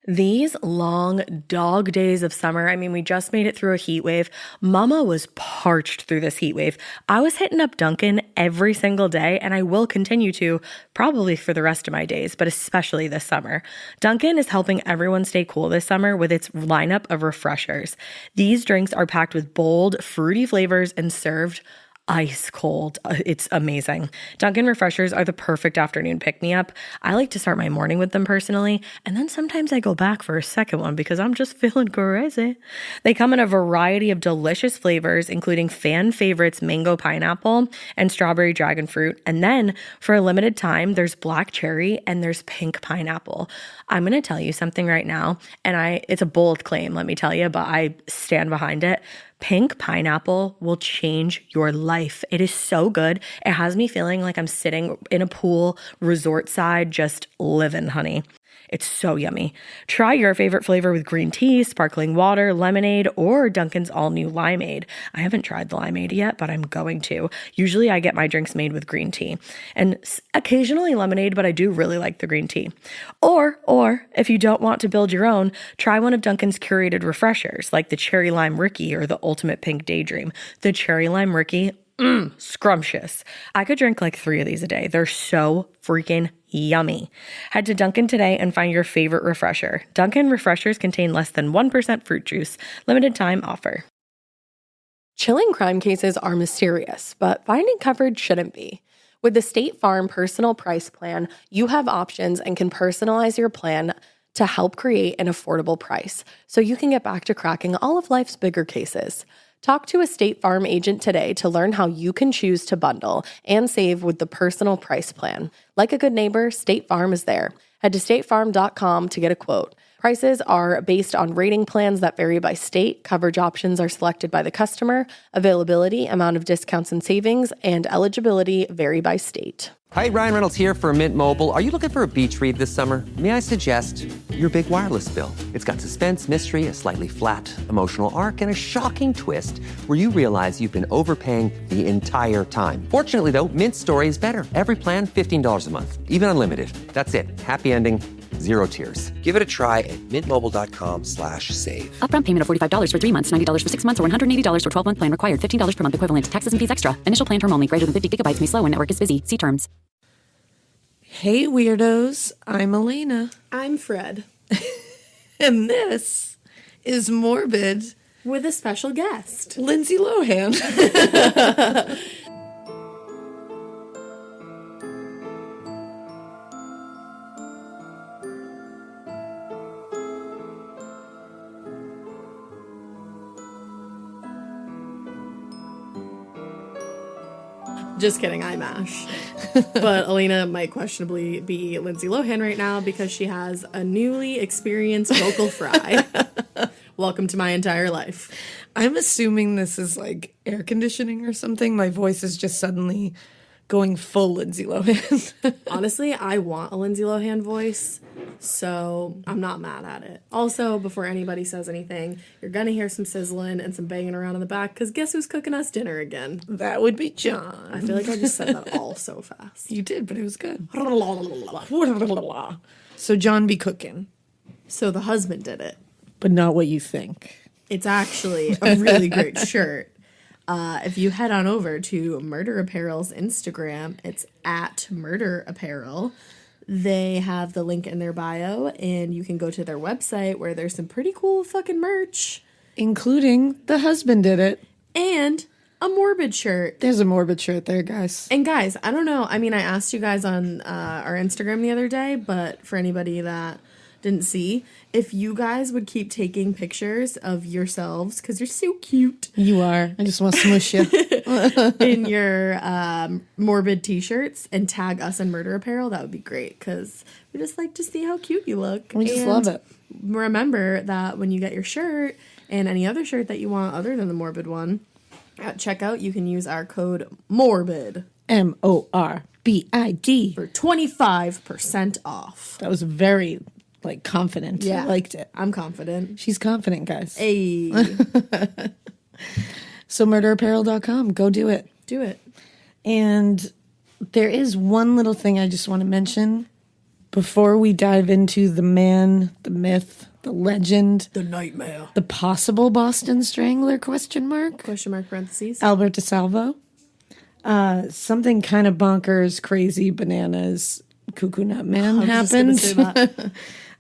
These long dog days of summer, I mean, we just made it through a heat wave. Mama was parched through this heat wave. I was hitting up Dunkin' every single day, and I will continue to probably for the rest of my days, but especially this summer. Dunkin' is helping everyone stay cool this summer with its lineup of refreshers. These drinks are packed with bold, fruity flavors and served ice cold. It's amazing. Dunkin' refreshers are the perfect afternoon pick-me-up. I like to start my morning with them personally, and then sometimes I go back for a second one because I'm just feeling crazy. They come in a variety of delicious flavors, including fan favorites mango pineapple and strawberry dragon fruit. And then for a limited time, there's black cherry and there's pink pineapple. I'm going to tell you something right now, and it's a bold claim, let me tell you, but I stand behind it. Pink pineapple will change your life. It is so good. It has me feeling like I'm sitting in a pool, resort side, just living, honey. It's so yummy. Try your favorite flavor with green tea, sparkling water, lemonade, or Dunkin's all-new limeade. I haven't tried the limeade yet, but I'm going to. Usually I get my drinks made with green tea and occasionally lemonade, but I do really like the green tea. Or if you don't want to build your own, try one of Dunkin's curated refreshers like the Cherry Lime Ricky or the Ultimate Pink Daydream. The Cherry Lime Ricky, scrumptious. I could drink like 3 of these a day. They're so freaking yummy. Head to Dunkin' today and find your favorite refresher. Dunkin' refreshers contain less than 1% fruit juice. Limited time offer. Chilling crime cases are mysterious, but finding coverage shouldn't be. With the State Farm Personal Price Plan, you have options and can personalize your plan to help create an affordable price so you can get back to cracking all of life's bigger cases. Talk to a State Farm agent today to learn how you can choose to bundle and save with the Personal Price Plan. Like a good neighbor, State Farm is there. Head to statefarm.com to get a quote. Prices are based on rating plans that vary by state. Coverage options are selected by the customer. Availability, amount of discounts and savings, and eligibility vary by state. Hi, Ryan Reynolds here from Mint Mobile. Are you looking for a beach read this summer? May I suggest your big wireless bill? It's got suspense, mystery, a slightly flat, emotional arc, and a shocking twist where you realize you've been overpaying the entire time. Fortunately, though, Mint's story is better. Every plan, $15 a month. Even unlimited. That's it. Happy ending. Zero tears. Give it a try at mintmobile.com/save. Upfront payment of $45 for 3 months, $90 for 6 months, or $180 for 12-month plan required. $15 per month equivalent. Taxes and fees extra. Initial plan term only. Greater than 50 gigabytes may slow when network is busy. See terms. Hey, weirdos. I'm Alaina. I'm Fred. And this is Morbid With a special guest. Lindsay Lohan. Just kidding, I'm Ash. But Alaina might questionably be Lindsay Lohan right now because she has a newly experienced vocal fry. Welcome to my entire life. I'm assuming this is like air conditioning or something. My voice is just suddenly going full Lindsay Lohan. Honestly, I want a Lindsay Lohan voice, so I'm not mad at it. Also, before anybody says anything, you're going to hear some sizzling and some banging around in the back because guess who's cooking us dinner again? That would be John. I feel like I just said that all so fast. You did, but it was good. So John be cooking. So the husband did it. But not what you think. It's actually a really great shirt. If you head on over to Murder Apparel's Instagram, it's at Murder Apparel. They have the link in their bio, and you can go to their website where there's some pretty cool fucking merch. Including the husband did it. And a Morbid shirt. There's a Morbid shirt there, guys. And guys, I don't know. I mean, I asked you guys on our Instagram the other day, but for anybody that didn't see, if you guys would keep taking pictures of yourselves, because you're so cute. You are. I just want to smush you. In your Morbid t-shirts and tag us in Murder Apparel, that would be great, because we just like to see how cute you look. We just love it. Remember that when you get your shirt and any other shirt that you want other than the Morbid one, at checkout you can use our code MORBID. MORBID. For 25% off. That was very confident. Yeah. I liked it. I'm confident. She's confident, guys. Hey. So murderapparel.com. Go do it. Do it. And there is one little thing I just want to mention before we dive into the man, the myth, the legend, The nightmare. the possible Boston Strangler, Question mark parentheses. Albert DeSalvo, something kind of bonkers, crazy, bananas, cuckoo nut man I was just gonna happened. say that.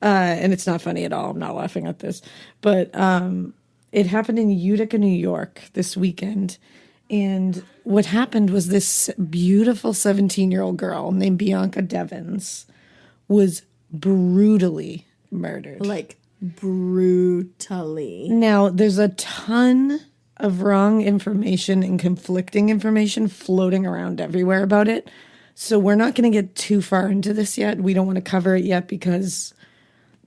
And it's not funny at all. I'm not laughing at this. But it happened in Utica, New York this weekend. And what happened was this beautiful 17-year-old girl named Bianca Devins was brutally murdered. Like, brutally. Now, there's a ton of wrong information and conflicting information floating around everywhere about it. So we're not going to get too far into this yet. We don't want to cover it yet because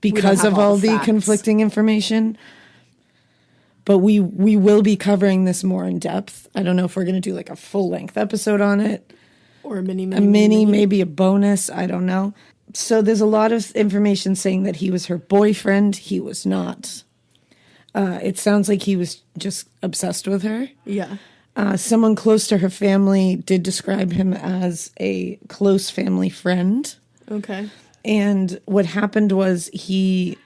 have of all all the the facts. conflicting information. But we will be covering this more in depth. I don't know if we're going to do like a full-length episode on it. Or a mini, Maybe a bonus. I don't know. So there's a lot of information saying that he was her boyfriend. He was not. It sounds like he was just obsessed with her. Yeah. Someone close to her family did describe him as a close family friend. Okay. And what happened was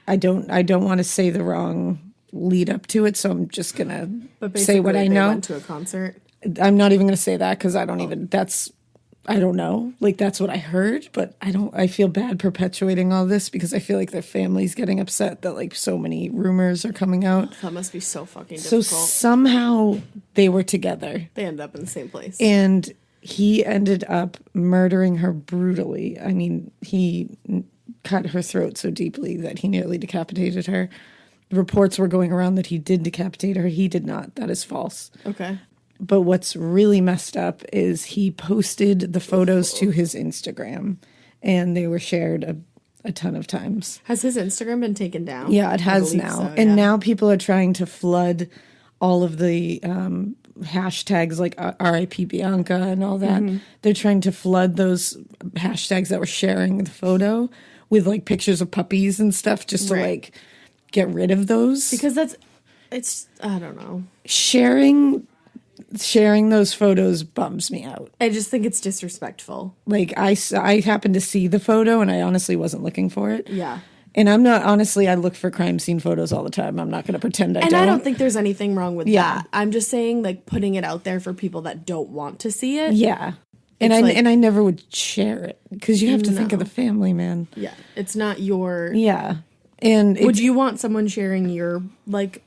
I don't want to say the wrong lead up to it, so I'm just going to say what I they know. went to a concert. I'm not even going to say that because I don't know. Like, that's what I heard, but I feel bad perpetuating all this because I feel like their family's getting upset that like so many rumors are coming out. That must be so fucking So difficult. somehow they were together They end up in the same place. and he ended up murdering her brutally. I mean, he cut her throat so deeply that he nearly decapitated her. Reports were going around that he did decapitate her. He did not. That is false. Okay. But what's really messed up is he posted the photos to his Instagram, and they were shared a ton of times. Has his Instagram been taken down? Yeah, it I has believe now. so, And yeah. now people are trying to flood all of the hashtags like RIP Bianca and all that. Mm-hmm. They're trying to flood those hashtags that were sharing the photo with like pictures of puppies and stuff just to Right. like get rid of those. Because it's, I don't know. Sharing those photos bums me out. I just think it's disrespectful. Like I happened to see the photo and I honestly wasn't looking for it. Yeah. And I'm not, honestly, I look for crime scene photos all the time. I'm not going to pretend I And don't. I don't think there's anything wrong with Yeah. that. I'm just saying, like, putting it out there for people that don't want to see it. Yeah. It's like- And I never would share it because you have to think of No. the family, man. Yeah. It's not your. Yeah. And Would you want someone sharing your, like,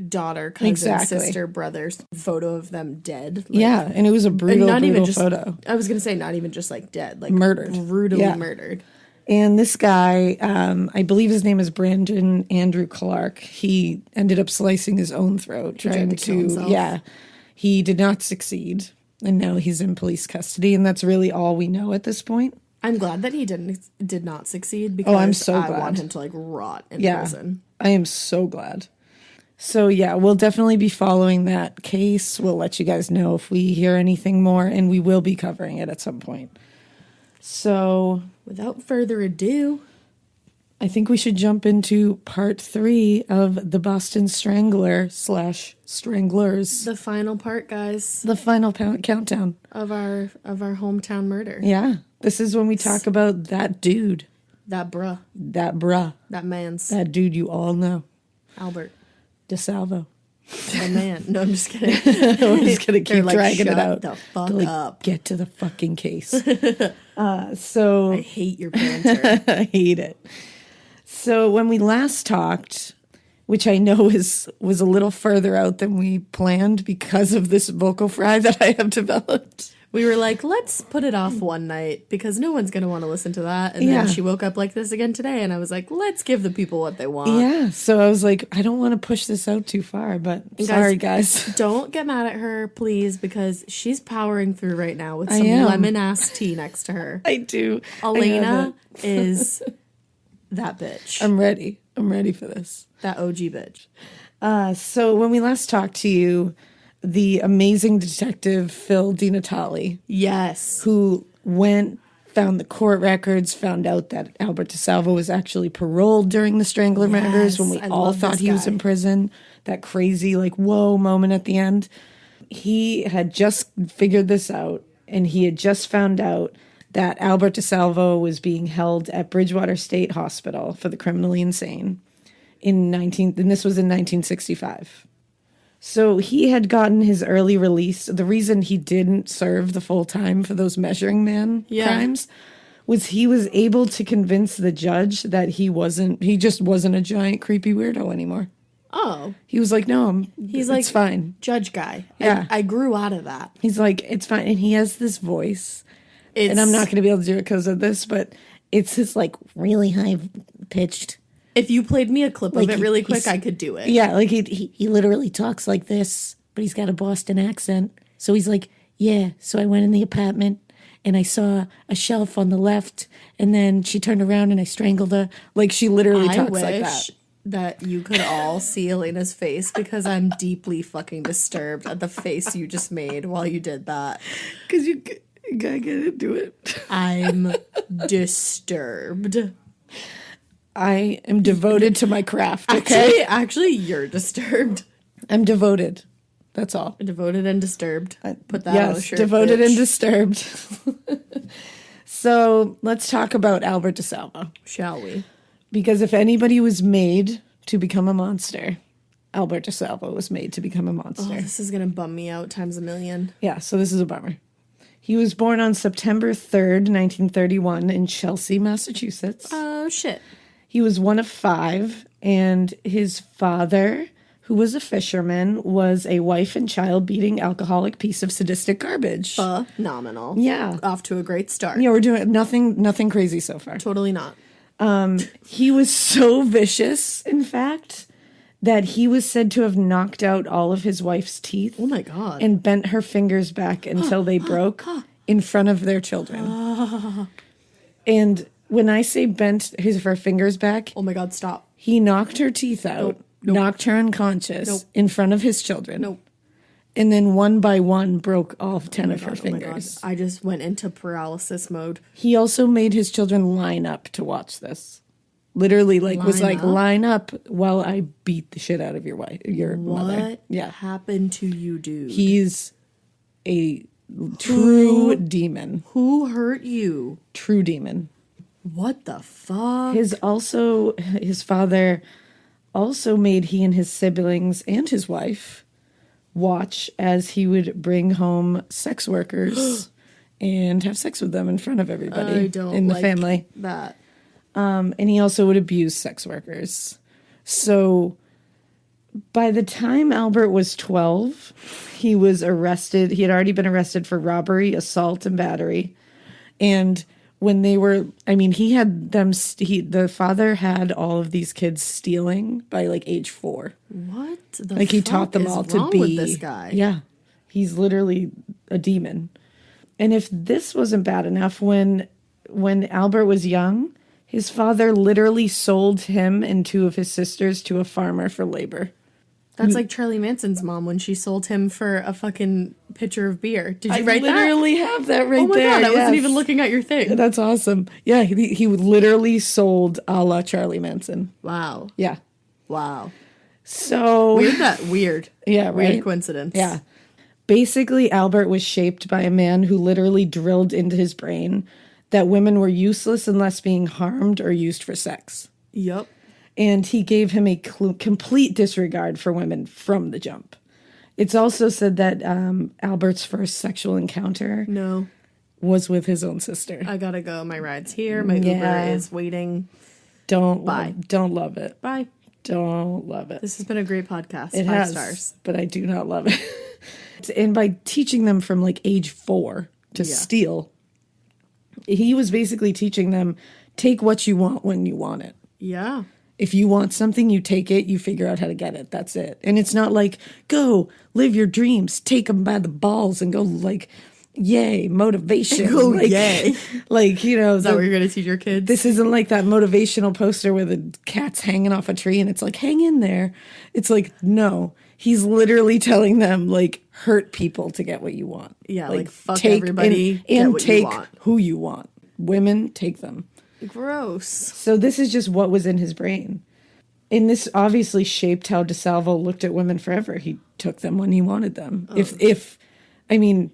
daughter, cousin, Exactly. sister, brother's photo of them dead? Like, yeah, and it was a and brutal, not even brutal just photo. I was gonna say not even just like dead, like Murdered. brutally Yeah. murdered. And this guy, I believe his name is Brandon Andrew Clark. He ended up slicing his own throat, trying tried to kill himself. Yeah, he did not succeed, and now he's in police custody, and that's really all we know at this point. I'm glad that he did not succeed because I'm so I glad. want him to like rot in Yeah, prison. I am so glad. So yeah, we'll definitely be following that case. We'll let you guys know if we hear anything more, and we will be covering it at some point. So Without further ado, I think we should jump into part 3 of the Boston Strangler / Stranglers. the final part, guys, The final countdown. of our hometown murder. Yeah. This is when we talk about that dude, That bruh, that bruh, that man's that dude you all know, Albert, DeSalvo. the man. No, I'm just kidding. We're just going to They're keep like, dragging it "Shut out. the fuck to, like, up." Get to the fucking case. So I hate your banter. I hate it. So when we last talked, which I know was a little further out than we planned because of this vocal fry that I have developed. We were like, let's put it off one night because no one's going to want to listen to that. And Yeah. then she woke up like this again today. And I was like, let's give the people what they want. Yeah. So I was like, I don't want to push this out too far, but sorry, guys. Don't get mad at her, please, because she's powering through right now with I some am. lemon ass tea next to her. I do. I have Alaina it. is that bitch. I'm ready. I'm ready for this. That OG bitch. So when we last talked to you, the amazing detective Phil DiNatale, Yes. who found the court records, found out that Albert DeSalvo was actually paroled during the Strangler murders when we I all love thought this he was guy. in prison. That crazy, like, whoa moment at the end. He had just figured this out, and he had just found out that Albert DeSalvo was being held at Bridgewater State Hospital for the criminally insane and this was in 1965. So he had gotten his early release. The reason he didn't serve the full time for those Measuring Man crimes was he was able to convince the judge that he just wasn't a giant creepy weirdo anymore. Oh. He was like, no, He's it's fine. Judge guy. Yeah. I grew out of that. He's like, it's fine. And he has this voice. And I'm not going to be able to do it because of this, but it's this like really high pitched. If you played me a clip Like of it really quick, I could do it. Yeah, like he literally talks like this, but he's got a Boston accent. So he's like, yeah, so I went in the apartment and I saw a shelf on the left and then she turned around and I strangled her. Like she literally talks like that. That you could all see Alaina's face because I'm deeply fucking disturbed at the face you just made while you did that. Because you gotta get into it. I'm disturbed. I am devoted to my craft, okay? Actually, you're disturbed. I'm devoted. That's all. Devoted and disturbed. Put that on a shirt. Devoted bitch. and disturbed. So let's talk about Albert DeSalvo. Shall we? Because if anybody was made to become a monster, Albert DeSalvo was made to become a monster. Oh, this is going to bum me out times a million. Yeah, so this is a bummer. He was born on September 3rd, 1931 in Chelsea, Massachusetts. Oh, shit. He was one of 5, and his father, who was a fisherman, was a wife and child-beating alcoholic piece of sadistic garbage. Phenomenal. Yeah. Off to a great start. Yeah, we're doing nothing crazy so far. Totally not. He was so vicious, in fact, that he was said to have knocked out all of his wife's teeth. Oh, my God. And bent her fingers back until they broke in front of their children. And when I say bent her fingers back, Oh, my God, stop. he knocked her teeth out, Nope. knocked her unconscious in front of his children. Nope. And then one by one broke all 10 of her Oh, my God. fingers. I just went into paralysis mode. He also made his children line up to watch this. Literally, line up while I beat the shit out of your mother. What Yeah. happened to you, dude? He's a true demon. Who hurt you? True demon. What the fuck? His father also made he and his siblings and his wife watch as he would bring home sex workers and have sex with them in front of everybody I don't in the like family. that. And he also would abuse sex workers. So by the time Albert was 12, he was arrested. He had already been arrested for robbery, assault, and battery. And when they were, he had them, the father had all of these kids stealing by like age 4. What the Like he fuck taught them is all to wrong be with this guy? Yeah. He's literally a demon. And if this wasn't bad enough, when Albert was young, his father literally sold him and 2 of his sisters to a farmer for labor. That's like Charlie Manson's mom when she sold him for a fucking pitcher of beer. Did you write that? I literally have that right there. Oh my God, I wasn't yes. even looking at your thing. That's awesome. Yeah, he literally sold a la Charlie Manson. Wow. Yeah. Wow. So Weird. Yeah, right? Weird coincidence. Yeah. Basically, Albert was shaped by a man who literally drilled into his brain that women were useless unless being harmed or used for sex. Yep. And he gave him a complete disregard for women from the jump. It's also said that Albert's first sexual encounter was with his own sister. I gotta go. My ride's here. My Uber is waiting. Don't love it. Bye. Don't love it. This has been a great podcast. It 5 has, stars. but I do not love it. And by teaching them from like age 4 to steal, he was basically teaching them, take what you want when you want it. Yeah. If you want something, you take it, you figure out how to get it. That's it. And it's not like, go live your dreams, take them by the balls and go like, yay, motivation. Go like, yay. Like, Is that what you're going to teach your kids? This isn't like that motivational poster where the cat's hanging off a tree and it's like, hang in there. It's like, no, he's literally telling them like, hurt people to get what you want. Yeah, like fuck everybody, and get what take you want. who you want. Women, take them. Gross. So this is just what was in his brain. And this obviously shaped how DeSalvo looked at women forever. He took them when he wanted them. Even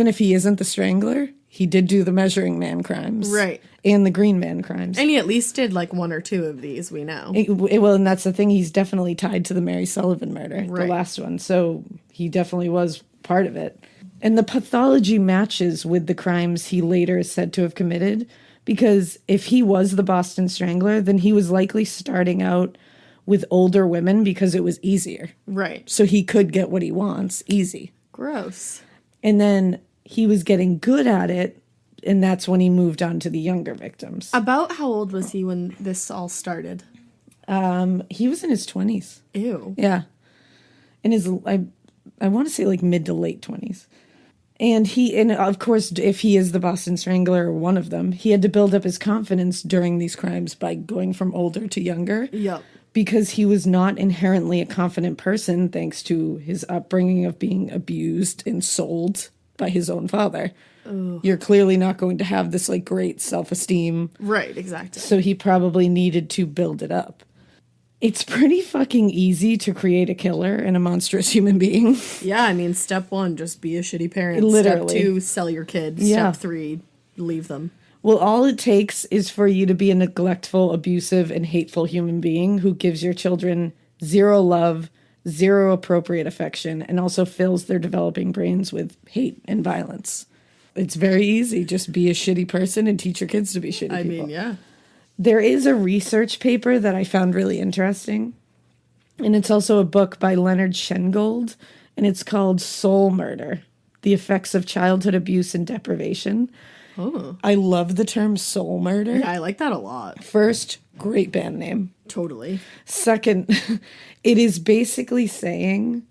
if he isn't the Strangler, He did do the Measuring Man crimes. Right. And the Green Man crimes. And he at least did like one or two of these, we know. Well, and that's the thing. He's definitely tied to the Mary Sullivan murder, Right. the last one. So he definitely was part of it. And the pathology matches with the crimes he later is said to have committed, because if he was the Boston Strangler, then he was likely starting out with older women because it was easier. Right. So he could get what he wants easy. Gross. And then he was getting good at it, and that's when he moved on to the younger victims. About how old was he when this all started? He was in his 20s. Ew. Yeah. In his, I want to say like mid to late 20s. And of course, if he is the Boston Strangler or one of them, he had to build up his confidence during these crimes by going from older to younger. Yep. Because he was not inherently a confident person, thanks to his upbringing of being abused and sold by his own father. Ugh. You're clearly not going to have this like great self-esteem. Right, exactly. So he probably needed to build it up. It's pretty fucking easy to create a killer and a monstrous human being. Yeah, I mean, step 1, just be a shitty parent. Literally. Step 2, sell your kids. Yeah. Step 3, leave them. Well, all it takes is for you to be a neglectful, abusive, and hateful human being who gives your children zero love, zero appropriate affection, and also fills their developing brains with hate and violence. It's very easy. Just be a shitty person and teach your kids to be shitty people. I mean, yeah. There is a research paper that I found really interesting, and it's also a book by Leonard Shengold, and it's called Soul Murder, The Effects of Childhood Abuse and Deprivation. Oh. I love the term soul murder. Yeah, I like that a lot. First, great band name. Totally. Second, it is basically saying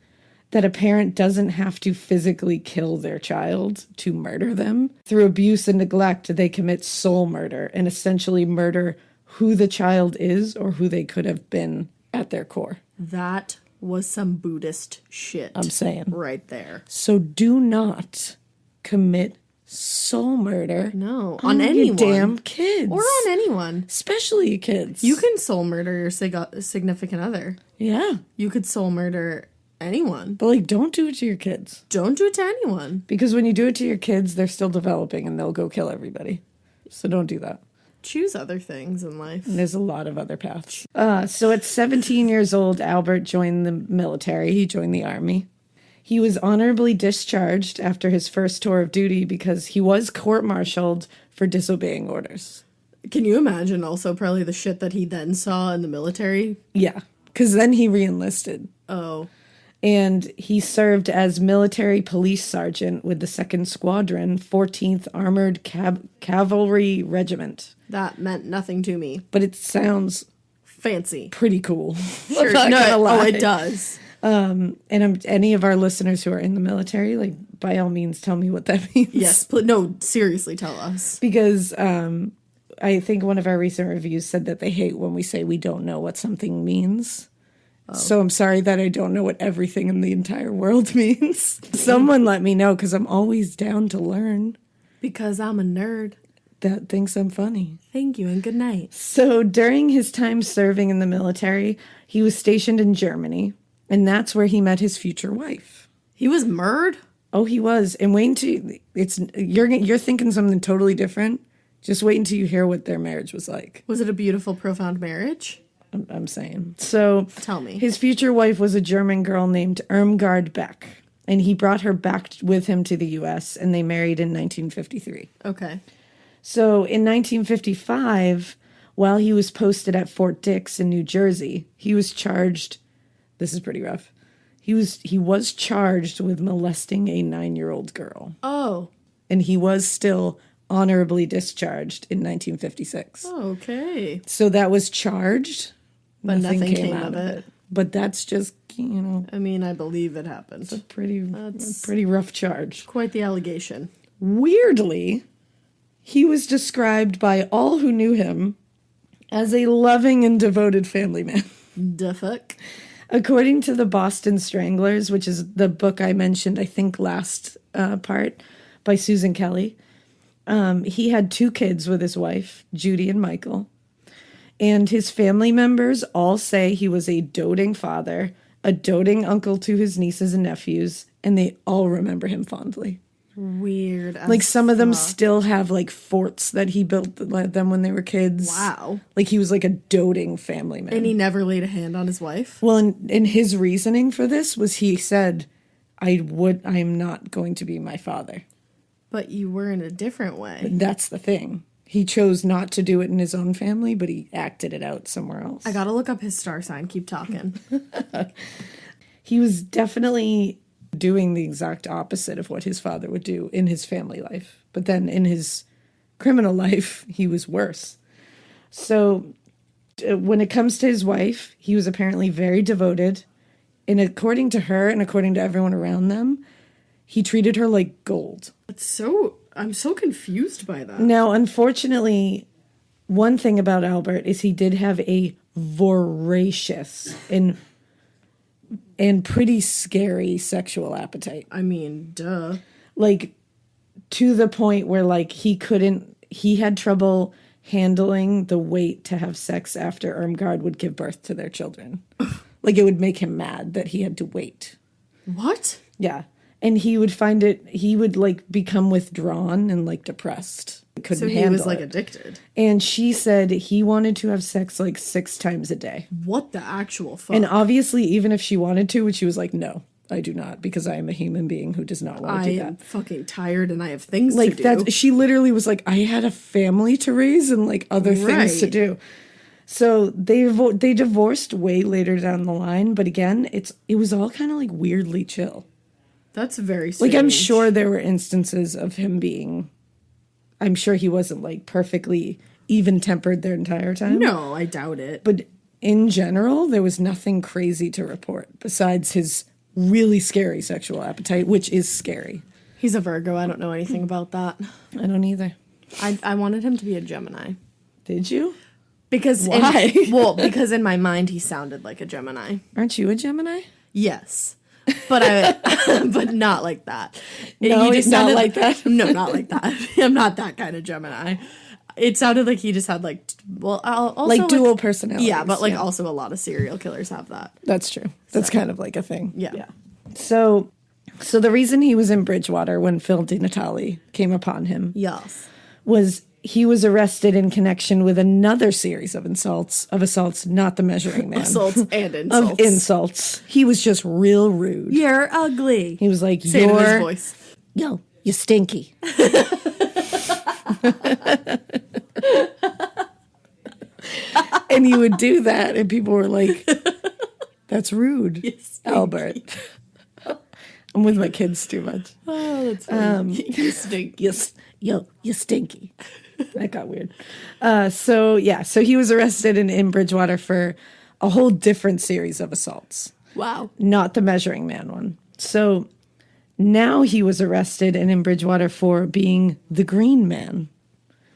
that a parent doesn't have to physically kill their child to murder them. Through abuse and neglect, they commit soul murder and essentially murder who the child is or who they could have been at their core. That was some Buddhist shit. I'm saying. Right there. So do not commit soul murder. No, on anyone. Your damn kids. Or on anyone. Especially your kids. You can soul murder your significant other. Yeah. You could soul murder anyone. But, like, don't do it to your kids. Don't do it to anyone. Because when you do it to your kids, they're still developing and they'll go kill everybody. So don't do that. Choose other things in life. And there's a lot of other paths. So at 17 years old, Albert joined the military. He joined the army. He was honorably discharged after his first tour of duty because he was court-martialed for disobeying orders. Can you imagine also probably the shit that he then saw in the military? Yeah, because then he re-enlisted. Oh. And he served as military police sergeant with the 2nd Squadron, 14th Armored Cavalry Regiment. That meant nothing to me. But it sounds fancy. Pretty cool. Sure. Oh, it does. Any of our listeners who are in the military, like, by all means, tell me what that means. Yes. No, seriously, tell us. Because I think one of our recent reviews said that they hate when we say we don't know what something means. Oh. So I'm sorry that I don't know what everything in the entire world means. Someone let me know, because I'm always down to learn. Because I'm a nerd. That thinks I'm funny. Thank you and good night. So during his time serving in the military, he was stationed in Germany, and that's where he met his future wife. He was murdered? Oh, he was. And wait until you're thinking something totally different. Just wait until you hear what their marriage was like. Was it a beautiful, profound marriage? I'm saying. So tell me. His future wife was a German girl named Irmgard Beck, and he brought her back with him to the U.S., and they married in 1953. Okay. So in 1955, while he was posted at Fort Dix in New Jersey, he was charged. This is pretty rough. He was charged with molesting a 9-year-old girl. Oh. And he was still honorably discharged in 1956. Okay. So that was charged. But nothing came out of it. But that's just, I mean, I believe it happened. It's a pretty rough charge. Quite the allegation. Weirdly, he was described by all who knew him as a loving and devoted family man. The fuck? According to the Boston Stranglers, which is the book I mentioned, I think, last part, by Susan Kelley, he had 2 kids with his wife, Judy and Michael. And his family members all say he was a doting father, a doting uncle to his nieces and nephews, and they all remember him fondly. Weird. Like some of them still have like forts that he built them when they were kids. Wow. Like he was like a doting family man. And he never laid a hand on his wife? Well, and his reasoning for this was he said, I'm not going to be my father. But you were in a different way. That's the thing. He chose not to do it in his own family, but he acted it out somewhere else. I gotta look up his star sign. Keep talking. He was definitely doing the exact opposite of what his father would do in his family life. But then in his criminal life, he was worse. So when it comes to his wife, he was apparently very devoted. And according to her and according to everyone around them, he treated her like gold. I'm so confused by that. Now, unfortunately, one thing about Albert is he did have a voracious and pretty scary sexual appetite. I mean, duh. Like, to the point where, like, he had trouble handling the wait to have sex after Irmgard would give birth to their children. Like, it would make him mad that he had to wait. What? Yeah. And he would, like, become withdrawn and, like, depressed. Couldn't handle it. So he was, like, addicted. And she said he wanted to have sex, like, 6 times a day. What the actual fuck? And obviously, even if she wanted to, she was like, no, I do not, because I am a human being who does not want to do that. I am fucking tired and I have things like to do. That, she literally was like, I had a family to raise and, like, other things to do. So they divorced way later down the line. But again, it was all kind of, like, weirdly chill. That's very strange. Like, I'm sure there were instances of him being... I'm sure he wasn't, like, perfectly even-tempered their entire time. No, I doubt it. But in general, there was nothing crazy to report besides his really scary sexual appetite, which is scary. He's a Virgo. I don't know anything about that. I don't either. I wanted him to be a Gemini. Did you? Because why? Because in my mind he sounded like a Gemini. Aren't you a Gemini? Yes. But but not like that. No, he's not like that. No, not like that. I'm not that kind of Gemini. It sounded like he just had like, well, also like dual personalities. Yeah, but like also a lot of serial killers have that. That's true. That's kind of like a thing. Yeah. So the reason he was in Bridgewater when Phil DiNatale came upon him, yes, was he was arrested in connection with another series of assaults, not the measuring man. Assaults and insults. Of insults. He was just real rude. You're ugly. He was like, say it in his voice. Yo, you stinky. And he would do that, and people were like, that's rude, Albert. I'm with my kids too much. Oh, that's funny. You stink. You stinky. That got weird. So he was arrested in Bridgewater for a whole different series of assaults. Wow. Not the measuring man one. So now he was arrested and in Bridgewater for being the Green Man.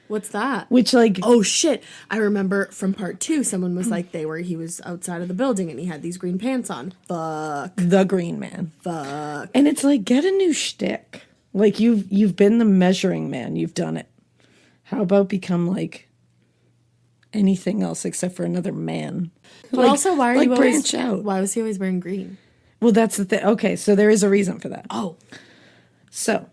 What's that? Which, like... Oh, shit. I remember from part 2, someone was like, he was outside of the building and he had these green pants on. Fuck. The Green Man. Fuck. And it's like, get a new shtick. Like, you've been the measuring man. You've done it. How about become, like, anything else except for another man? But like, also, why are like you branch always... out. Why was he always wearing green? Well, that's the thing. Okay, so there is a reason for that. Oh. So...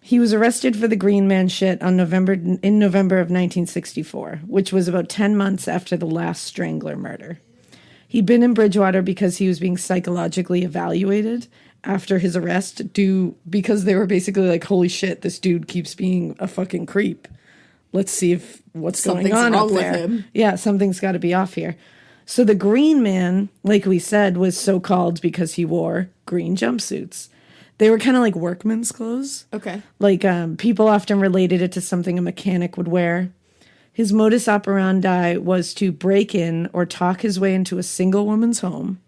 he was arrested for the Green Man shit in November of 1964, which was about 10 months after the last Strangler murder. He'd been in Bridgewater because he was being psychologically evaluated after his arrest because they were basically like, holy shit, this dude keeps being a fucking creep. Let's see if what's going on up there. With him. Yeah, something's got to be off here. So the Green Man, like we said, was so called because he wore green jumpsuits. They were kind of like workman's clothes. Okay. Like, people often related it to something a mechanic would wear. His modus operandi was to break in or talk his way into a single woman's home.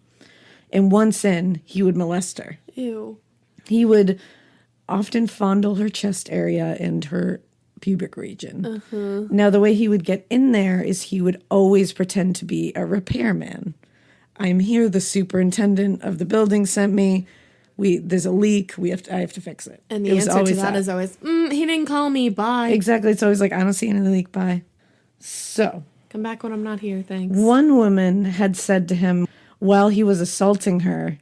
And once in, he would molest her. Ew. He would often fondle her chest area and her pubic region. Uh-huh. Now, the way he would get in there is he would always pretend to be a repairman. I'm here, the superintendent of the building sent me. There's a leak. I have to fix it. And the answer to that is always, he didn't call me. Bye. Exactly. It's always like, I don't see any leak. Bye. So. Come back when I'm not here. Thanks. One woman had said to him, while he was assaulting her,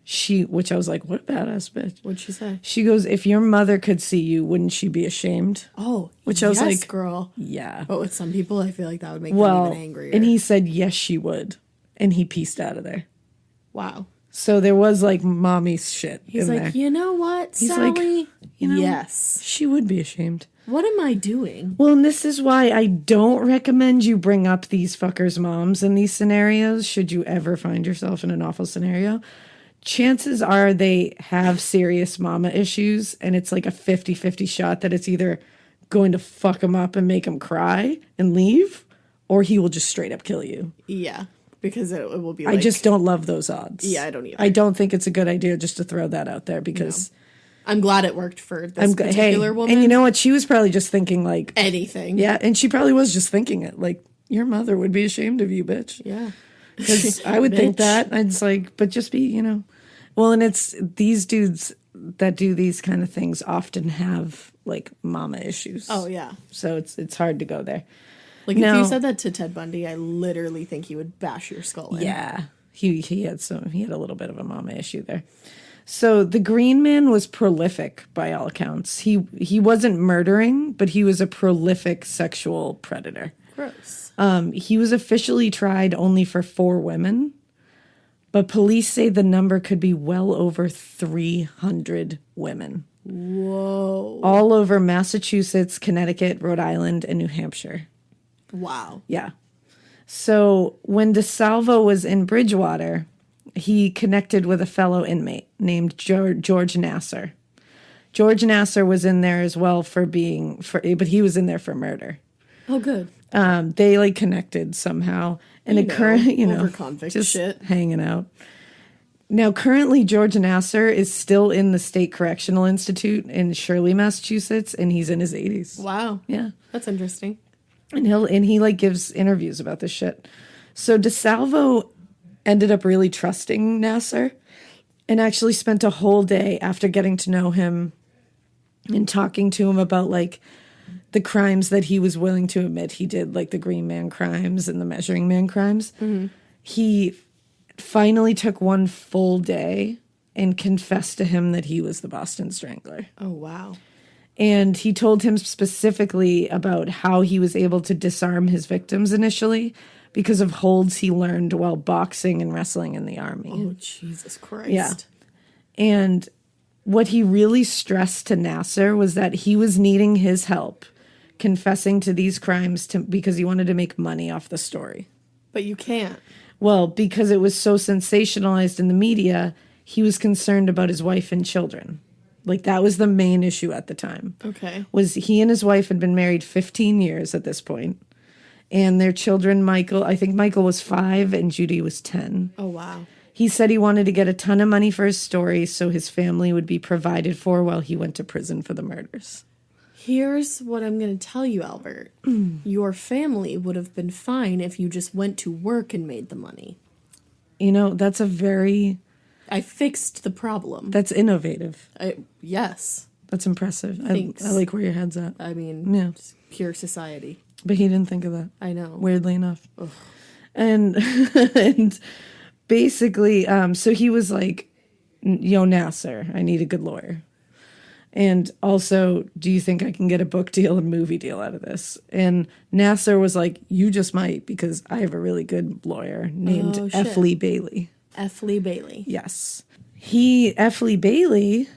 which I was like, what a badass bitch. What'd she say? She goes, if your mother could see you, wouldn't she be ashamed? Oh, which I was like, girl. Yeah. But with some people, I feel like that would make them even angrier. And he said, yes, she would. And he pieced out of there. Wow. So there was like mommy shit. He's in like, there. you know what, He's Sally? like, you know, yes. She would be ashamed. What am I doing? Well, and this is why I don't recommend you bring up these fuckers' moms in these scenarios, should you ever find yourself in an awful scenario. Chances are they have serious mama issues, and it's like a 50-50 shot that it's either going to fuck him up and make him cry and leave, or he will just straight up kill you. Yeah, because it will be like... I just don't love those odds. Yeah, I don't either. I don't think it's a good idea just to throw that out there because... No. I'm glad it worked for this particular woman. And you know what? She was probably just thinking like... anything. Yeah, and she probably was just thinking it. Like, your mother would be ashamed of you, bitch. Yeah. Because I would think that. I'd just like, but just be, you know... Well, and it's these dudes that do these kind of things often have like mama issues. Oh, yeah. So it's hard to go there. Like, if you said that to Ted Bundy, I literally think he would bash your skull in. Yeah. He had a little bit of a mama issue there. So the Green Man was prolific by all accounts. He wasn't murdering, but he was a prolific sexual predator. Gross. He was officially tried only for 4 women, but police say the number could be well over 300 women. Whoa. All over Massachusetts, Connecticut, Rhode Island, and New Hampshire. Wow. Yeah. So when DeSalvo was in Bridgewater, he connected with a fellow inmate named George Nasser. George Nasser was in there as well but he was in there for murder. Oh, good. They like connected somehow, and over-convict just shit. hanging out. Now, currently, George Nasser is still in the State Correctional Institute in Shirley, Massachusetts, and he's in his 80s. Wow. Yeah, That's interesting. and he like gives interviews about this shit. So DeSalvo ended up really trusting Nasser, and actually spent a whole day after getting to know him and talking to him about like the crimes that he was willing to admit he did, like the Green Man crimes and the Measuring Man crimes. Mm-hmm. He finally took one full day and confessed to him that he was the Boston Strangler. Oh, wow. And he told him specifically about how he was able to disarm his victims initially because of holds he learned while boxing and wrestling in the Army. Oh, Jesus Christ. Yeah. And what he really stressed to Nasser was that he was needing his help confessing to these crimes because he wanted to make money off the story. But you can't. Well, because it was so sensationalized in the media, he was concerned about his wife and children. Like, that was the main issue at the time. Okay. Was he and his wife had been married 15 years at this point. And their children, I think Michael was 5 and Judy was 10. Oh, wow. He said he wanted to get a ton of money for his story so his family would be provided for while he went to prison for the murders. Here's what I'm going to tell you, Albert. Your family would have been fine if you just went to work and made the money. You know, that's I fixed the problem. That's innovative. Yes. That's impressive. I like where your head's at. I mean, yeah. Just pure society. But he didn't think of that. I know. Weirdly enough. Ugh. And basically, so he was like, yo, Nasser, I need a good lawyer. And also, do you think I can get a book deal and movie deal out of this? And Nasser was like, you just might, because I have a really good lawyer named F. Lee Bailey. F. Lee Bailey. Yes. F. Lee Bailey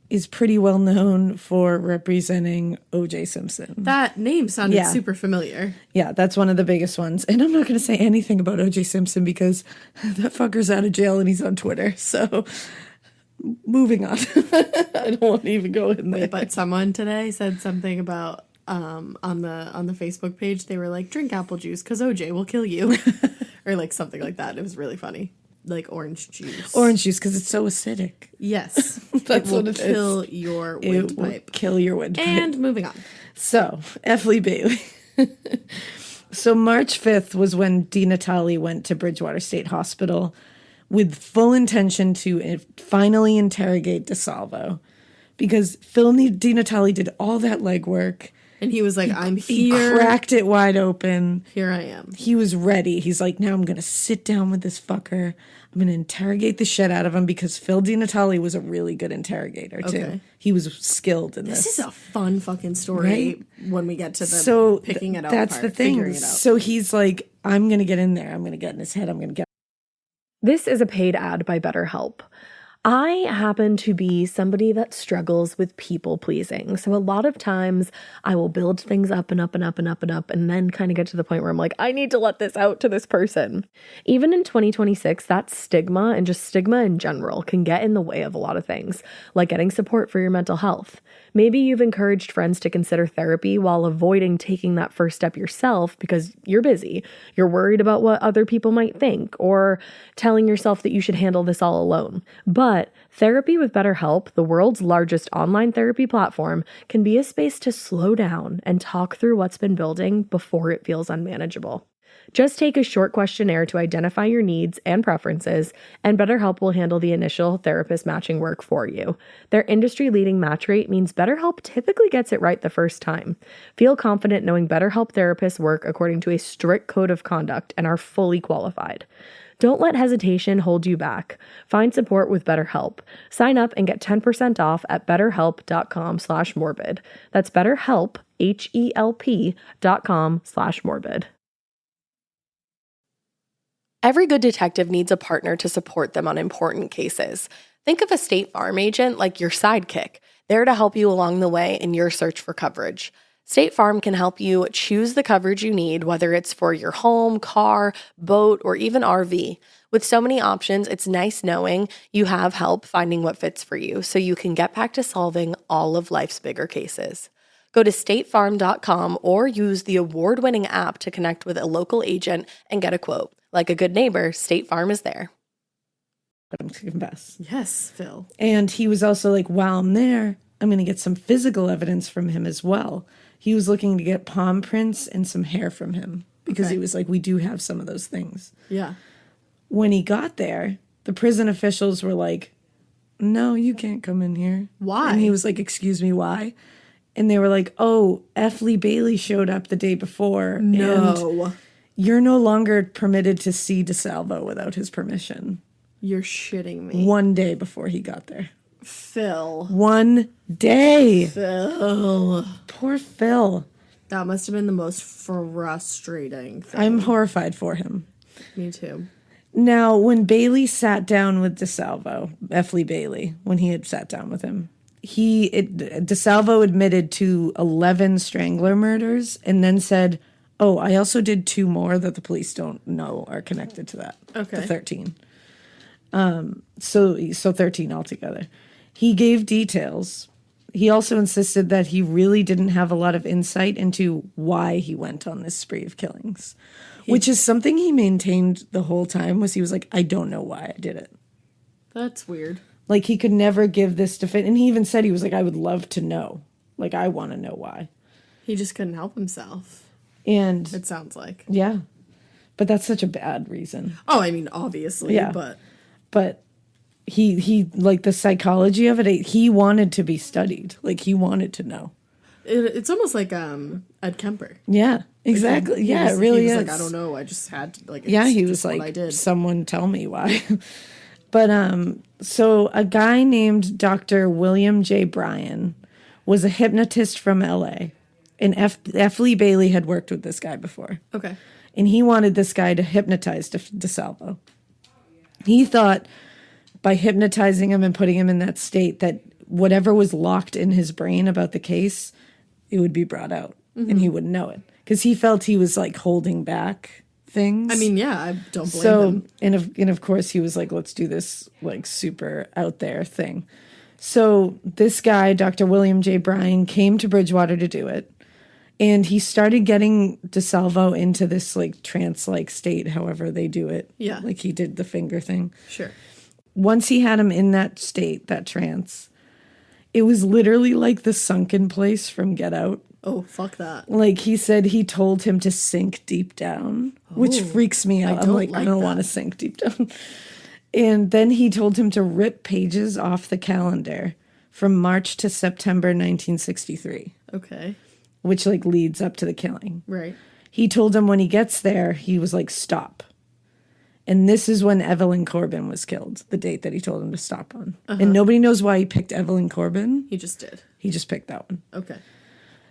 is pretty well known for representing O.J. Simpson. That name sounded super familiar. Yeah, that's one of the biggest ones. And I'm not going to say anything about O.J. Simpson because that fucker's out of jail and he's on Twitter. So... moving on. I don't want to even go in there. Wait, but someone today said something about on the Facebook page. They were like, drink apple juice because OJ will kill you, or like something like that. It was really funny. Like orange juice. Orange juice because it's so acidic. Yes, that's what it kill is. Your It will windpipe. kill your windpipe. And moving on. So F. Lee Bailey. So March 5th was when DiNatale went to Bridgewater State Hospital with full intention to finally interrogate DeSalvo, because Phil DiNatale did all that legwork And he was like, I'm He here. cracked it wide open. Here I am. He was ready. He's like, now I'm going to sit down with this fucker. I'm going to interrogate the shit out of him because Phil DiNatale was a really good interrogator, too. Okay. He was skilled in this. This is a fun fucking story Right? when we get to the picking it out that's part, the thing. figuring it out. So he's like, I'm going to get in there. I'm going to get in his head. I'm going to get. This is a paid ad by BetterHelp. I happen to be somebody that struggles with people pleasing. So a lot of times I will build things up and up and up and up and up and then kind of get to the point where I'm like, I need to let this out to this person. Even in 2026, that stigma and just stigma in general can get in the way of a lot of things, like getting support for your mental health. Maybe you've encouraged friends to consider therapy while avoiding taking that first step yourself because you're busy. You're worried about what other people might think or telling yourself that you should handle this all alone. But therapy with BetterHelp, the world's largest online therapy platform, can be a space to slow down and talk through what's been building before it feels unmanageable. Just take a short questionnaire to identify your needs and preferences, and BetterHelp will handle the initial therapist matching work for you. Their industry-leading match rate means BetterHelp typically gets it right the first time. Feel confident knowing BetterHelp therapists work according to a strict code of conduct and are fully qualified. Don't let hesitation hold you back. Find support with BetterHelp. Sign up and get 10% off at betterhelp.com/morbid. That's BetterHelp, HELP.com/morbid. Every good detective needs a partner to support them on important cases. Think of a State Farm agent like your sidekick, there to help you along the way in your search for coverage. State Farm can help you choose the coverage you need, whether it's for your home, car, boat, or even RV. With so many options, it's nice knowing you have help finding what fits for you so you can get back to solving all of life's bigger cases. Go to statefarm.com or use the award-winning app to connect with a local agent and get a quote. Like a good neighbor, State Farm is there. I'm to confess. Yes, Phil. And he was also like, while I'm there, I'm going to get some physical evidence from him as well. He was looking to get palm prints and some hair from him because he was like, we do have some of those things. Yeah. When he got there, the prison officials were like, no, you can't come in here. Why? And he was like, excuse me, why? And they were like, oh, F. Lee Bailey showed up the day before. No. And you're no longer permitted to see DeSalvo without his permission. You're shitting me. One day before he got there. Phil. One day. Phil. Poor Phil. That must have been the most frustrating thing. I'm horrified for him. Me too. Now, when Bailey sat down with DeSalvo, F. Lee Bailey, when he had sat down with him, DeSalvo admitted to 11 Strangler murders and then said, oh, I also did 2 more that the police don't know are connected to that. Okay. The 13. So 13 altogether. He gave details. He also insisted that he really didn't have a lot of insight into why he went on this spree of killings, which is something he maintained the whole time. Was he was like, I don't know why I did it. That's weird. Like, he could never give this defense. And he even said, he was like, I would love to know. Like, I want to know why. He just couldn't help himself. And It sounds like. yeah, but that's such a bad reason. Oh, I mean, obviously, Yeah. but he like the psychology of it, he wanted to be studied. Like, he wanted to know. it's almost like Ed Kemper. Yeah, exactly. He Yeah, was- it really he was is. like, I don't know. I just had to, like, Yeah, it's he just was what like, I did. someone tell me why. But so a guy named Dr. William J. Bryan was a hypnotist from LA. And F. Lee Bailey had worked with this guy before. Okay. And he wanted this guy to hypnotize DeSalvo. He thought by hypnotizing him and putting him in that state that whatever was locked in his brain about the case, it would be brought out and he wouldn't know it. Because he felt he was like holding back things. I mean, yeah, I don't blame him. And of course he was like, let's do this like super out there thing. So this guy, Dr. William J. Bryan, came to Bridgewater to do it. And he started getting DeSalvo into this like trance-like state, however they do it. Yeah. Like he did the finger thing. Sure. Once he had him in that state, that trance, it was literally like the sunken place from Get Out. Oh, fuck that. Like he said he told him to sink deep down, which freaks me out. I'm like, I don't want to sink deep down. And then he told him to rip pages off the calendar from March to September 1963. Okay. which like leads up to the killing. Right. He told him when he gets there, he was like, stop. And this is when Evelyn Corbin was killed, the date that he told him to stop on. And nobody knows why he picked Evelyn Corbin. He just did. He just picked that one. Okay.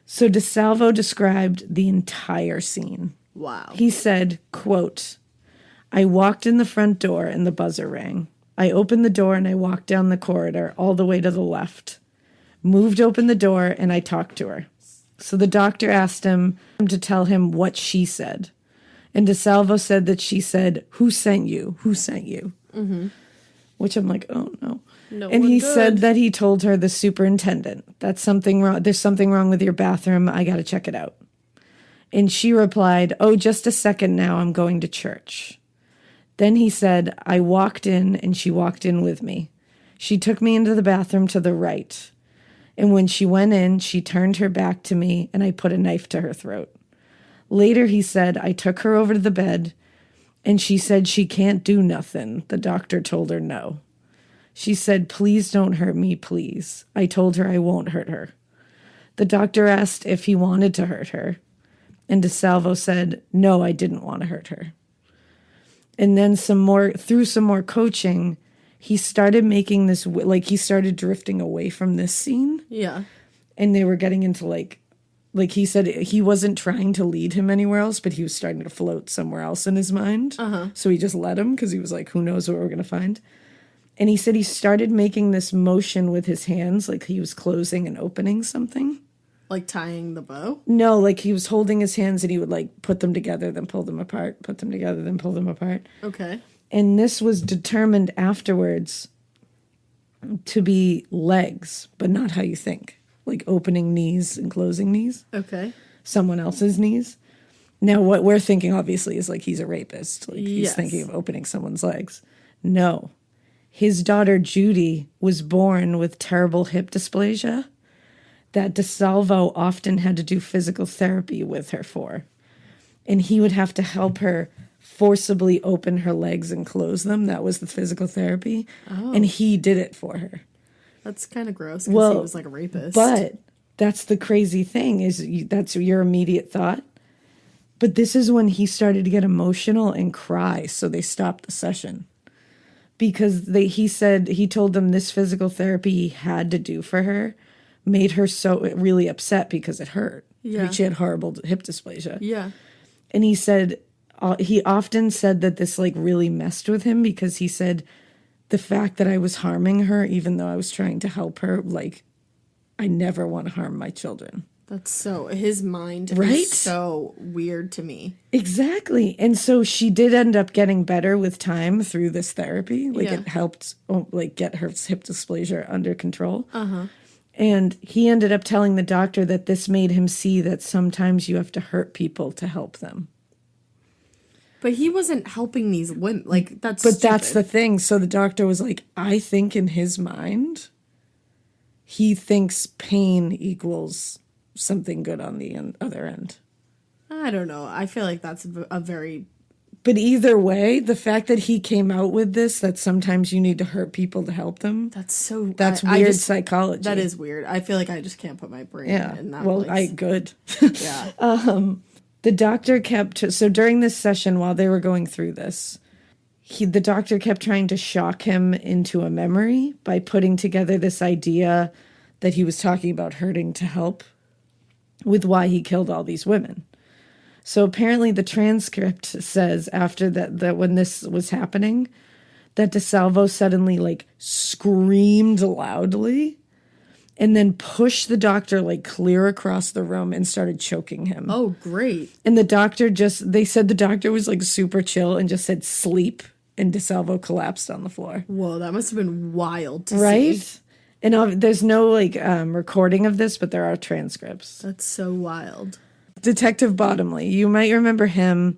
So DeSalvo described the entire scene. Wow. He said, quote, I walked in the front door and the buzzer rang. I opened the door and I walked down the corridor all the way to the left. Moved open the door and I talked to her. So the doctor asked him to tell him what she said. And DeSalvo said that she said, who sent you? Who sent you? Mm-hmm. Which I'm like, oh, no. And he said that he told her, the superintendent, that's something wrong. There's something wrong with your bathroom. I got to check it out. And she replied, oh, just a second now. I'm going to church. Then he said, I walked in and she walked in with me. She took me into the bathroom to the right. And when she went in, she turned her back to me and I put a knife to her throat. Later, he said, I took her over to the bed and she said she can't do nothing. The doctor told her no. She said, please don't hurt me, please. I told her I won't hurt her. The doctor asked if he wanted to hurt her. And DeSalvo said, no, I didn't want to hurt her. And then through some more coaching, he started making this, like he started drifting away from this scene. Yeah. And they were getting into like he said he wasn't trying to lead him anywhere else, but he was starting to float somewhere else in his mind. So he just let him because he was like, who knows what we're going to find. And he said he started making this motion with his hands, like he was closing and opening something. Like tying the bow? No, like he was holding his hands and he would like put them together, then pull them apart, put them together, then pull them apart. Okay. And this was determined afterwards to be legs, but not how you think. Like opening knees and closing knees. Okay. Someone else's knees. Now, what we're thinking, obviously, is like he's a rapist. Like he's thinking of opening someone's legs. No. His daughter, Judy, was born with terrible hip dysplasia that DeSalvo often had to do physical therapy with her for. And he would have to help her forcibly open her legs and close them. That was the physical therapy. Oh. And he did it for her. That's kind of gross because he was like a rapist. But that's the crazy thing is that's your immediate thought. But this is when he started to get emotional and cry. So they stopped the session. Because he told them this physical therapy he had to do for her made her so really upset because it hurt. Yeah. She had horrible hip dysplasia. Yeah. And he said, he often said that this like really messed with him because he said the fact that I was harming her, even though I was trying to help her, like I never want to harm my children. That's so, his mind right? is so weird to me. Exactly. And so she did end up getting better with time through this therapy. Like it helped like get her hip dysplasia under control. Uh-huh. And he ended up telling the doctor that this made him see that sometimes you have to hurt people to help them. But he wasn't helping these women. Like, that's But stupid. that's the thing. So the doctor was like, I think in his mind, he thinks pain equals something good on the other end. I don't know. I feel like that's a very... But either way, the fact that he came out with this, that sometimes you need to hurt people to help them. That's weird psychology. That is weird. I feel like I just can't put my brain in that place. Good. Yeah. The doctor so during this session while they were going through this, the doctor kept trying to shock him into a memory by putting together this idea that he was talking about hurting to help with why he killed all these women. So apparently the transcript says after that when this was happening, that DeSalvo suddenly like screamed loudly and then pushed the doctor like clear across the room and started choking him. Oh, great. And the doctor they said the doctor was like super chill and just said sleep, and DeSalvo collapsed on the floor. Whoa, that must have been wild to right? see. And there's no like recording of this, but there are transcripts. That's so wild. Detective Bottomley, you might remember him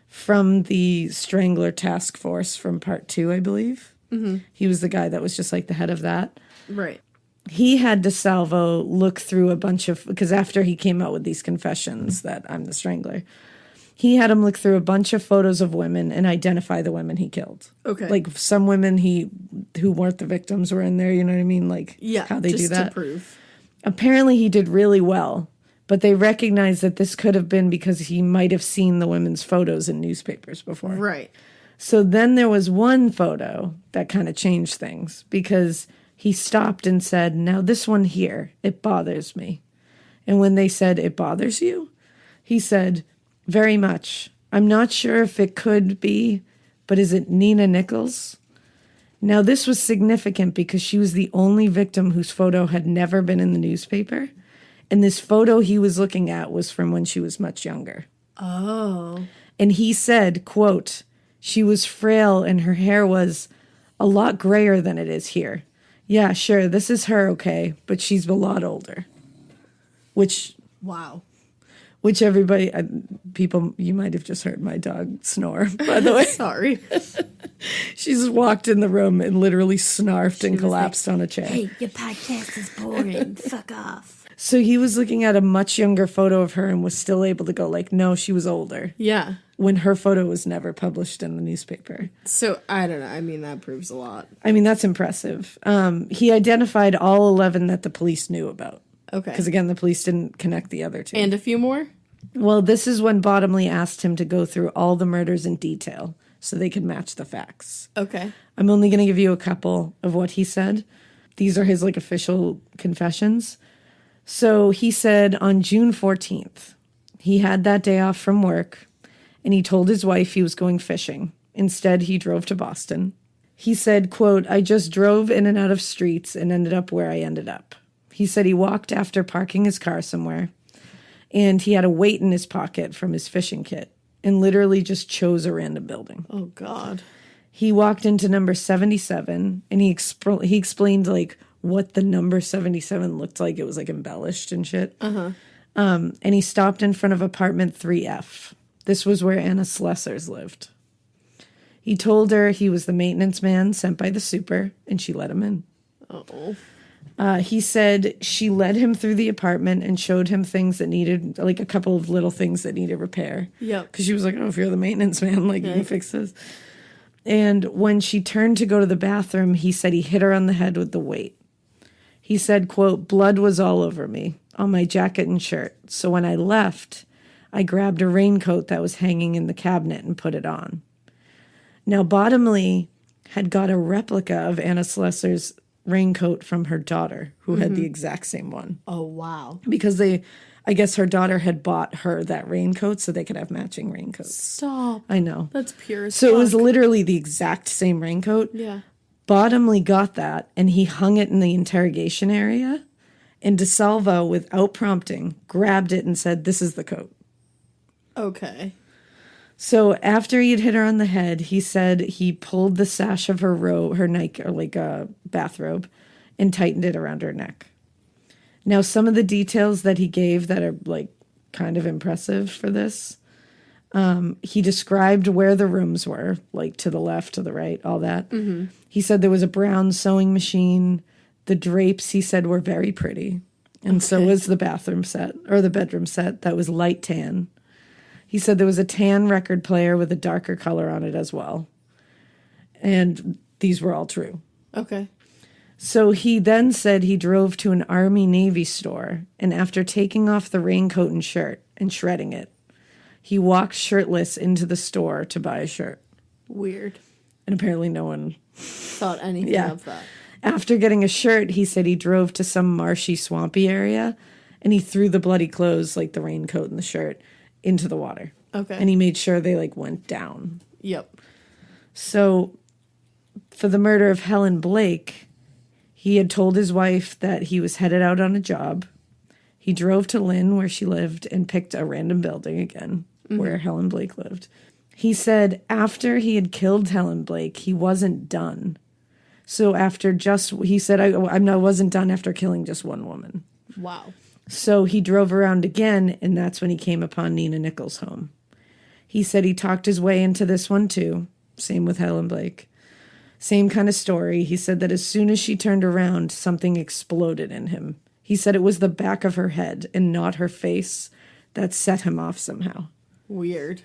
from the Strangler Task Force from Part 2, I believe. Mm-hmm. He was the guy that was just like the head of that. Right. He had DeSalvo look through a bunch of, because after he came out with these confessions that I'm the Strangler, he had him look through a bunch of photos of women and identify the women he killed. Okay. Like some women who weren't the victims were in there, you know what I mean? Like how they do that. To prove. Apparently he did really well. But they recognized that this could have been because he might have seen the women's photos in newspapers before. Right. So then there was one photo that kind of changed things because he stopped and said, now this one here, it bothers me. And when they said, it bothers you? He said, very much. I'm not sure if it could be, but is it Nina Nichols? Now this was significant because she was the only victim whose photo had never been in the newspaper. And this photo he was looking at was from when she was much younger. Oh. And he said, quote, she was frail and her hair was a lot grayer than it is here. Yeah, sure, this is her, okay, but she's a lot older. Wow. Which everybody, people, you might have just heard my dog snore, by the way. Sorry. She just walked in the room and literally snarfed and collapsed on a chair. Hey, your podcast is boring. Fuck off. So he was looking at a much younger photo of her and was still able to go like, no, she was older. Yeah. When her photo was never published in the newspaper. So, I don't know. I mean, that proves a lot. I mean, that's impressive. He identified all 11 that the police knew about. Okay. Because, again, the police didn't connect the other two. And a few more? Well, this is when Bottomley asked him to go through all the murders in detail so they could match the facts. Okay. I'm only going to give you a couple of what he said. These are his, official confessions. So he said on June 14th, he had that day off from work, and he told his wife he was going fishing. Instead, he drove to Boston. He said, quote, I just drove in and out of streets and ended up where I ended up. He said he walked after parking his car somewhere, and he had a weight in his pocket from his fishing kit and literally just chose a random building. Oh, God. He walked into number 77, and he explained, what the number 77 looked like. It was, embellished and shit. Uh-huh. And he stopped in front of apartment 3F. This was where Anna Slessors lived. He told her he was the maintenance man sent by the super, and she let him in. Uh-oh. He said she led him through the apartment and showed him things that needed, a couple of little things that needed repair. Yep. Because she was like, oh, if you're the maintenance man, you can fix this. And when she turned to go to the bathroom, he said he hit her on the head with the weight. He said, quote, blood was all over me, on my jacket and shirt. So when I left, I grabbed a raincoat that was hanging in the cabinet and put it on. Now, Bottomley had got a replica of Anna Slessor's raincoat from her daughter, who had the exact same one. Oh, wow. Because I guess her daughter had bought her that raincoat so they could have matching raincoats. Stop. I know. That's pure as So it was fuck. literally the exact same raincoat. Yeah. Bottomley got that, and he hung it in the interrogation area, and DeSalvo, without prompting, grabbed it and said, this is the coat. Okay. So after he'd hit her on the head, he said he pulled the sash of her Nike, or bathrobe, and tightened it around her neck. Now, some of the details that he gave that are, kind of impressive for this, he described where the rooms were, to the left, to the right, all that. Mm-hmm. He said there was a brown sewing machine. The drapes, he said, were very pretty. And so was the bathroom set, or the bedroom set, that was light tan. He said there was a tan record player with a darker color on it as well. And these were all true. Okay. So he then said he drove to an Army-Navy store, and after taking off the raincoat and shirt and shredding it, he walked shirtless into the store to buy a shirt. Weird. And apparently no one Thought anything of that. After getting a shirt, he said he drove to some marshy, swampy area, and he threw the bloody clothes, the raincoat and the shirt, into the water. Okay. And he made sure they, went down. Yep. So, for the murder of Helen Blake, he had told his wife that he was headed out on a job. He drove to Lynn, where she lived, and picked a random building again, where Helen Blake lived. He said after he had killed Helen Blake, he wasn't done. So he said, I wasn't done after killing just one woman. Wow. So he drove around again, and that's when he came upon Nina Nichols' home. He said he talked his way into this one, too. Same with Helen Blake. Same kind of story. He said that as soon as she turned around, something exploded in him. He said it was the back of her head and not her face that set him off somehow. Weird.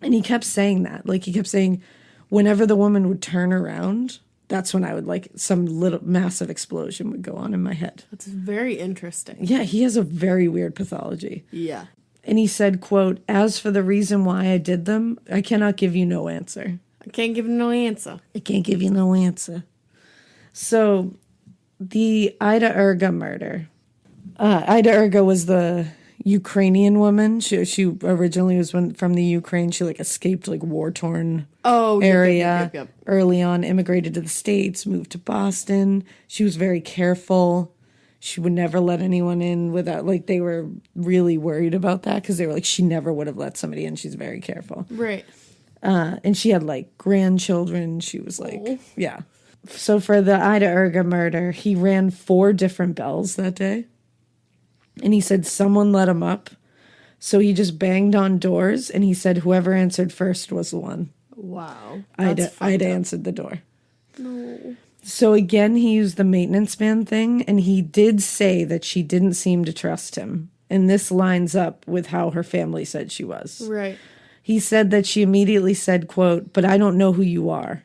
And he kept saying that. He kept saying whenever the woman would turn around, that's when I would like some little massive explosion would go on in my head. That's very interesting. Yeah, he has a very weird pathology. Yeah. And he said, quote, "As for the reason why I did them, I cannot give you no answer." I can't give no answer. I can't give you no answer. So the Ida Urga murder. Ida Urga was the Ukrainian woman. She originally was from the Ukraine. She like escaped like war-torn area. Yep. Early on, immigrated to the States, moved to Boston. She was very careful. She would never let anyone in without, like, they were really worried about that because they were like, she never would have let somebody in. She's very careful. Right. And she had like grandchildren. She was like, yeah. So for the Ida Urga murder, he rang 4 different bells that day. And he said someone let him up. So he just banged on doors and he said whoever answered first was the one. Wow. Ida answered the door. No. So again, he used the maintenance man thing, and he did say that she didn't seem to trust him. And this lines up with how her family said she was. Right. He said that she immediately said, quote, "But I don't know who you are."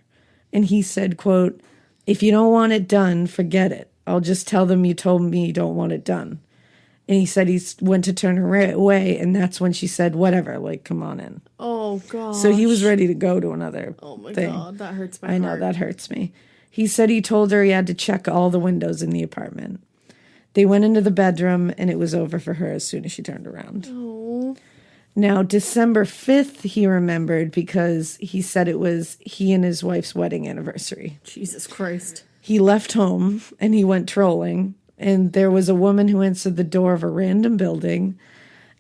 And he said, quote, "If you don't want it done, forget it. I'll just tell them you told me you don't want it done." And he said he went to turn her away, and that's when she said, "Whatever, like, come on in." Oh, God. So he was ready to go to another thing. God, that hurts my I know, heart. that hurts me. He said he told her he had to check all the windows in the apartment. They went into the bedroom, and it was over for her as soon as she turned around. Oh. Now, December 5th, he remembered because he said it was he and his wife's wedding anniversary. Jesus Christ. He left home, and he went trolling, and there was a woman who answered the door of a random building,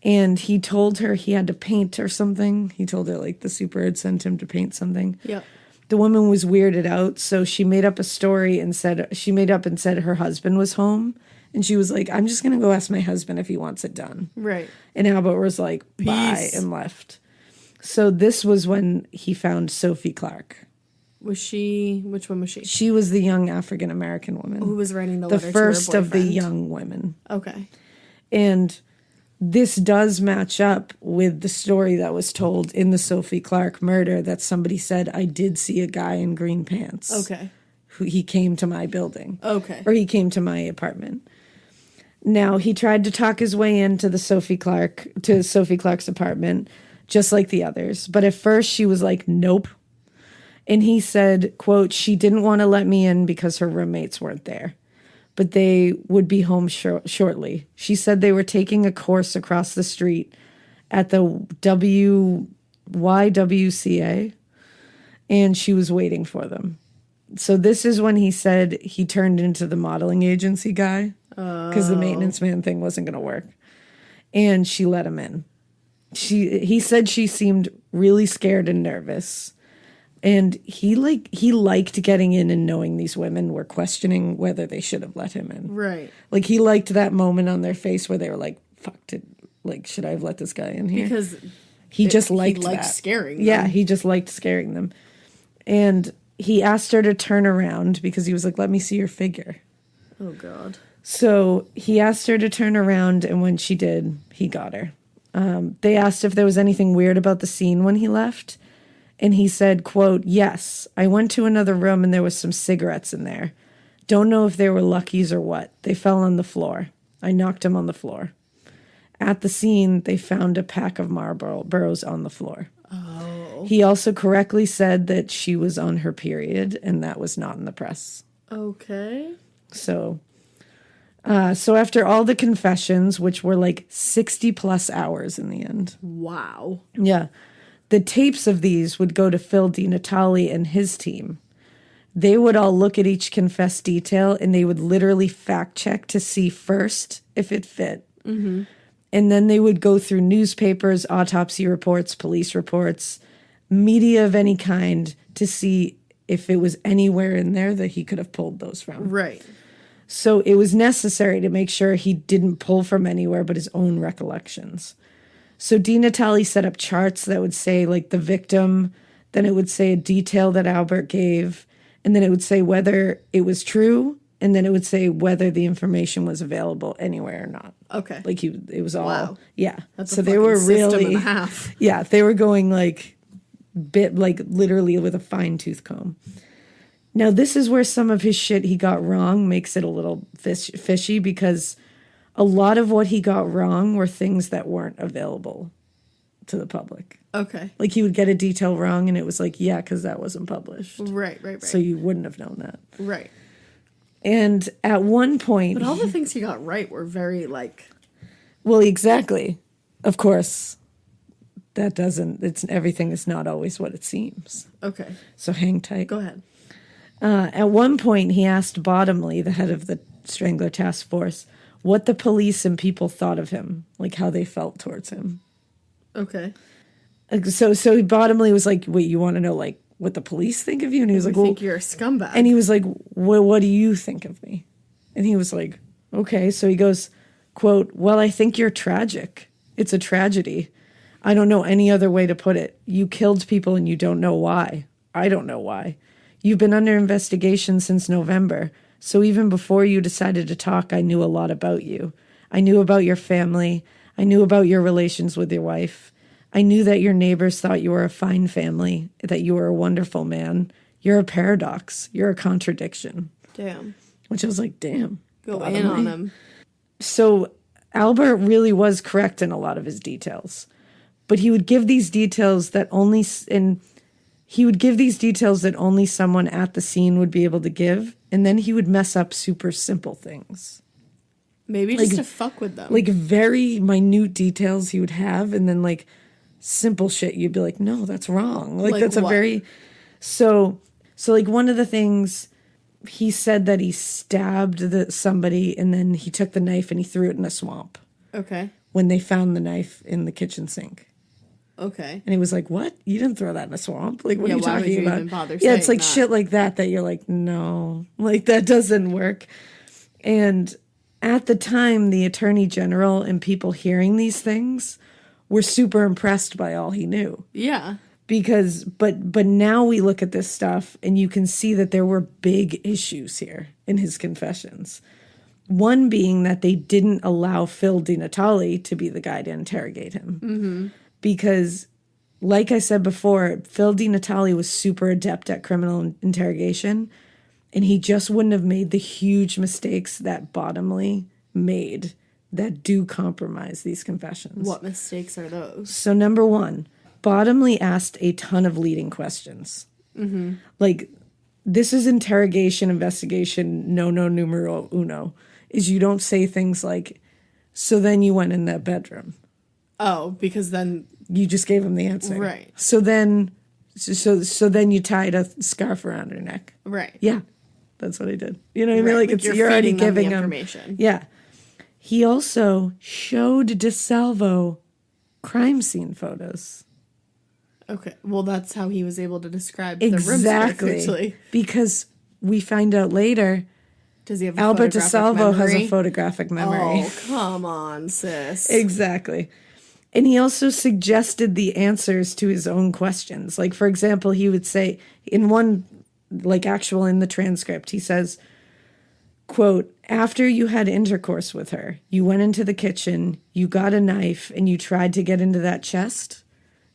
and he told her he had to paint or something. He told her, like, the super had sent him to paint something. Yep. The woman was weirded out, so she made up a story and said her husband was home. And she was like, "I'm just going to go ask my husband if he wants it done." Right. And Albert was like, "Bye," and left. So this was when he found Sophie Clark. Which one was she? She was the young African-American woman. Who was writing the the letter to her first of the boyfriend. young women. Okay. And this does match up with the story that was told in the Sophie Clark murder that somebody said, "I did see a guy in green pants." Okay. He came to my building. Okay. Or he came to my apartment. Now, he tried to talk his way into Sophie Clark's apartment, just like the others. But at first, she was like, "Nope." And he said, quote, "She didn't want to let me in because her roommates weren't there, but they would be home shortly. She said they were taking a course across the street at the YWCA, and she was waiting for them." So this is when he said he turned into the modeling agency guy because the maintenance man thing wasn't going to work. And she let him in. He said she seemed really scared and nervous. And he liked getting in and knowing these women were questioning whether they should have let him in. Right. Like, he liked that moment on their face where they were like, "Fuck, should I have let this guy in here?" Because he just liked that. Scaring them. Yeah, he just liked scaring them. And he asked her to turn around because he was like, "Let me see your figure." Oh, God. So he asked her to turn around, and when she did, he got her. They asked if there was anything weird about the scene when he left. And he said, quote, "Yes, I went to another room and there was some cigarettes in there. Don't know if they were Lucky's or what. They fell on the floor. I knocked them on the floor. At the scene, they found a pack of Marlboros on the floor." Oh. He also correctly said that she was on her period, and that was not in the press. Okay. So after all the confessions, which were like 60 plus hours in the end. Wow. Yeah. The tapes of these would go to Phil DiNatale and his team. They would all look at each confessed detail, and they would literally fact check to see first if it fit. Mm-hmm. And then they would go through newspapers, autopsy reports, police reports, media of any kind to see if it was anywhere in there that he could have pulled those from. Right. So it was necessary to make sure he didn't pull from anywhere but his own recollections. So DiNatale set up charts that would say, like, the victim, then it would say a detail that Albert gave, and then it would say whether it was true, and then it would say whether the information was available anywhere or not. Okay. Like, it was all, Wow. yeah. That's so a they were fucking system really, and a half. yeah, they were going, like, literally with a fine-tooth comb. Now, this is where some of his shit he got wrong makes it a little fishy, because a lot of what he got wrong were things that weren't available to the public. Okay. Like, he would get a detail wrong, and it was like, yeah, because that wasn't published. Right. So you wouldn't have known that. Right. And at one point... But all the things he got right were very, like... Well, exactly. Of course, that doesn't... everything is not always what it seems. Okay. So hang tight. Go ahead. At one point, he asked Bottomley, the head of the Strangler Task Force, what the police and people thought of him, like how they felt towards him. Okay. So Bottomley was like, wait, you want to know, like, what the police think of you? And he was like, I well... think you're a scumbag. And he was like, well, what do you think of me? And he was like, okay. So he goes, quote, well, I think you're tragic. It's a tragedy. I don't know any other way to put it. You killed people and you don't know why. I don't know why. You've been under investigation since November, so even before you decided to talk, I knew a lot about you. I knew about your family. I knew about your relations with your wife. I knew that your neighbors thought you were a fine family, that you were a wonderful man. You're a paradox. You're a contradiction. Damn. Which I was like, damn. Go in on him. So Albert really was correct in a lot of his details, but he would give these details that only... He would give these details that only someone at the scene would be able to give, and then he would mess up super simple things. Maybe just to fuck with them. Like, very minute details he would have, and then, like, simple shit you'd be like, no, that's wrong. Like that's what? A very... So, like, one of the things... He said that he stabbed somebody, and then he took the knife and he threw it in a swamp. Okay. When they found the knife in the kitchen sink. Okay. And he was like, what? You didn't throw that in a swamp? Like, what are you why talking would you about? even bother Yeah, it's like that? shit like that you're like, no. Like, that doesn't work. And at the time, the Attorney General and people hearing these things were super impressed by all he knew. Yeah. Because, but now we look at this stuff and you can see that there were big issues here in his confessions. One being that they didn't allow Phil DiNatale to be the guy to interrogate him. Mm-hmm. Because, like I said before, Phil DiNatale was super adept at criminal interrogation, and he just wouldn't have made the huge mistakes that Bottomley made that do compromise these confessions. What mistakes are those? So, number one, Bottomley asked a ton of leading questions. Mm-hmm. Like, this is interrogation, investigation, no numero uno, is you don't say things like, so then you went in that bedroom. Oh, because then... You just gave him the answer. Right. So then you tied a scarf around her neck. Right. Yeah. That's what I did. You know what I mean? Like, you're already giving him information. Yeah. He also showed DeSalvo crime scene photos. Okay. Well, that's how he was able to describe the room Exactly. Because we find out later... Does he have Albert DeSalvo has a photographic memory. Oh, come on, sis. Exactly. And he also suggested the answers to his own questions. Like, for example, he would say in one, like, actual in the transcript, he says, quote, after you had intercourse with her, you went into the kitchen, you got a knife, and you tried to get into that chest?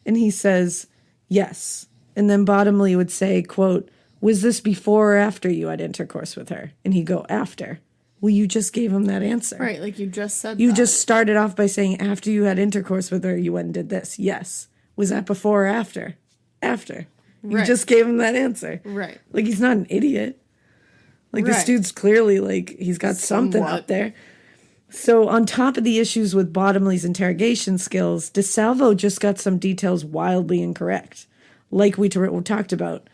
And he says, yes. And then Bottomley would say, quote, was this before or after you had intercourse with her? And he'd go, after. Well, you just gave him that answer. Right, like you just said You that. just started off by saying after you had intercourse with her, you went and did this. Yes. Was that before or after? After. You just gave him that answer. Right. Like, he's not an idiot. Like, this dude's clearly, like, he's got something up there. So, on top of the issues with Bottomley's interrogation skills, DeSalvo just got some details wildly incorrect. Like we talked about.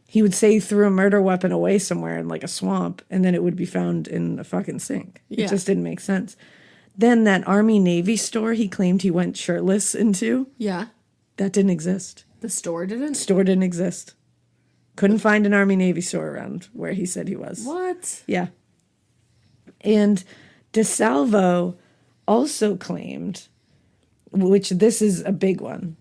He would say he threw a murder weapon away somewhere in, like, a swamp, and then it would be found in a fucking sink. Yeah. It just didn't make sense. Then that Army-Navy store he claimed he went shirtless into. Yeah. That didn't exist. The store didn't? Store didn't exist. Couldn't find an Army-Navy store around where he said he was. What? Yeah. And DeSalvo also claimed, which this is a big one,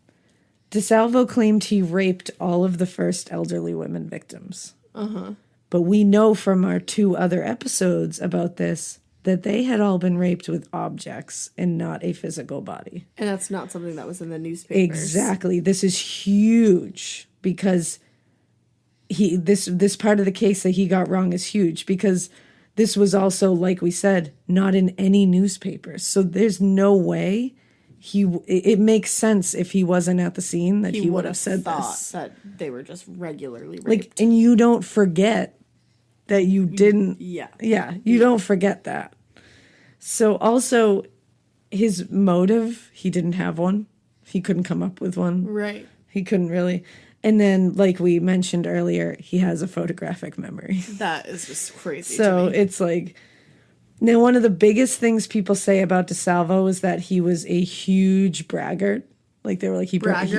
DeSalvo claimed he raped all of the first elderly women victims. Uh-huh. But we know from our 2 other episodes about this that they had all been raped with objects and not a physical body. And that's not something that was in the newspapers. Exactly. This is huge because this part of the case that he got wrong is huge because this was also, like we said, not in any newspapers. So there's no way it makes sense if he wasn't at the scene that he would have said this. That they were just regularly raped. Like, and you don't forget that you didn't. Yeah. You don't forget that. So also his motive, he didn't have one. He couldn't come up with one. Right. He couldn't really. And then, like we mentioned earlier, he has a photographic memory. That is just crazy. So to me. it's like, now one of the biggest things people say about DeSalvo is that he was a huge braggart. Like they were like, he bragged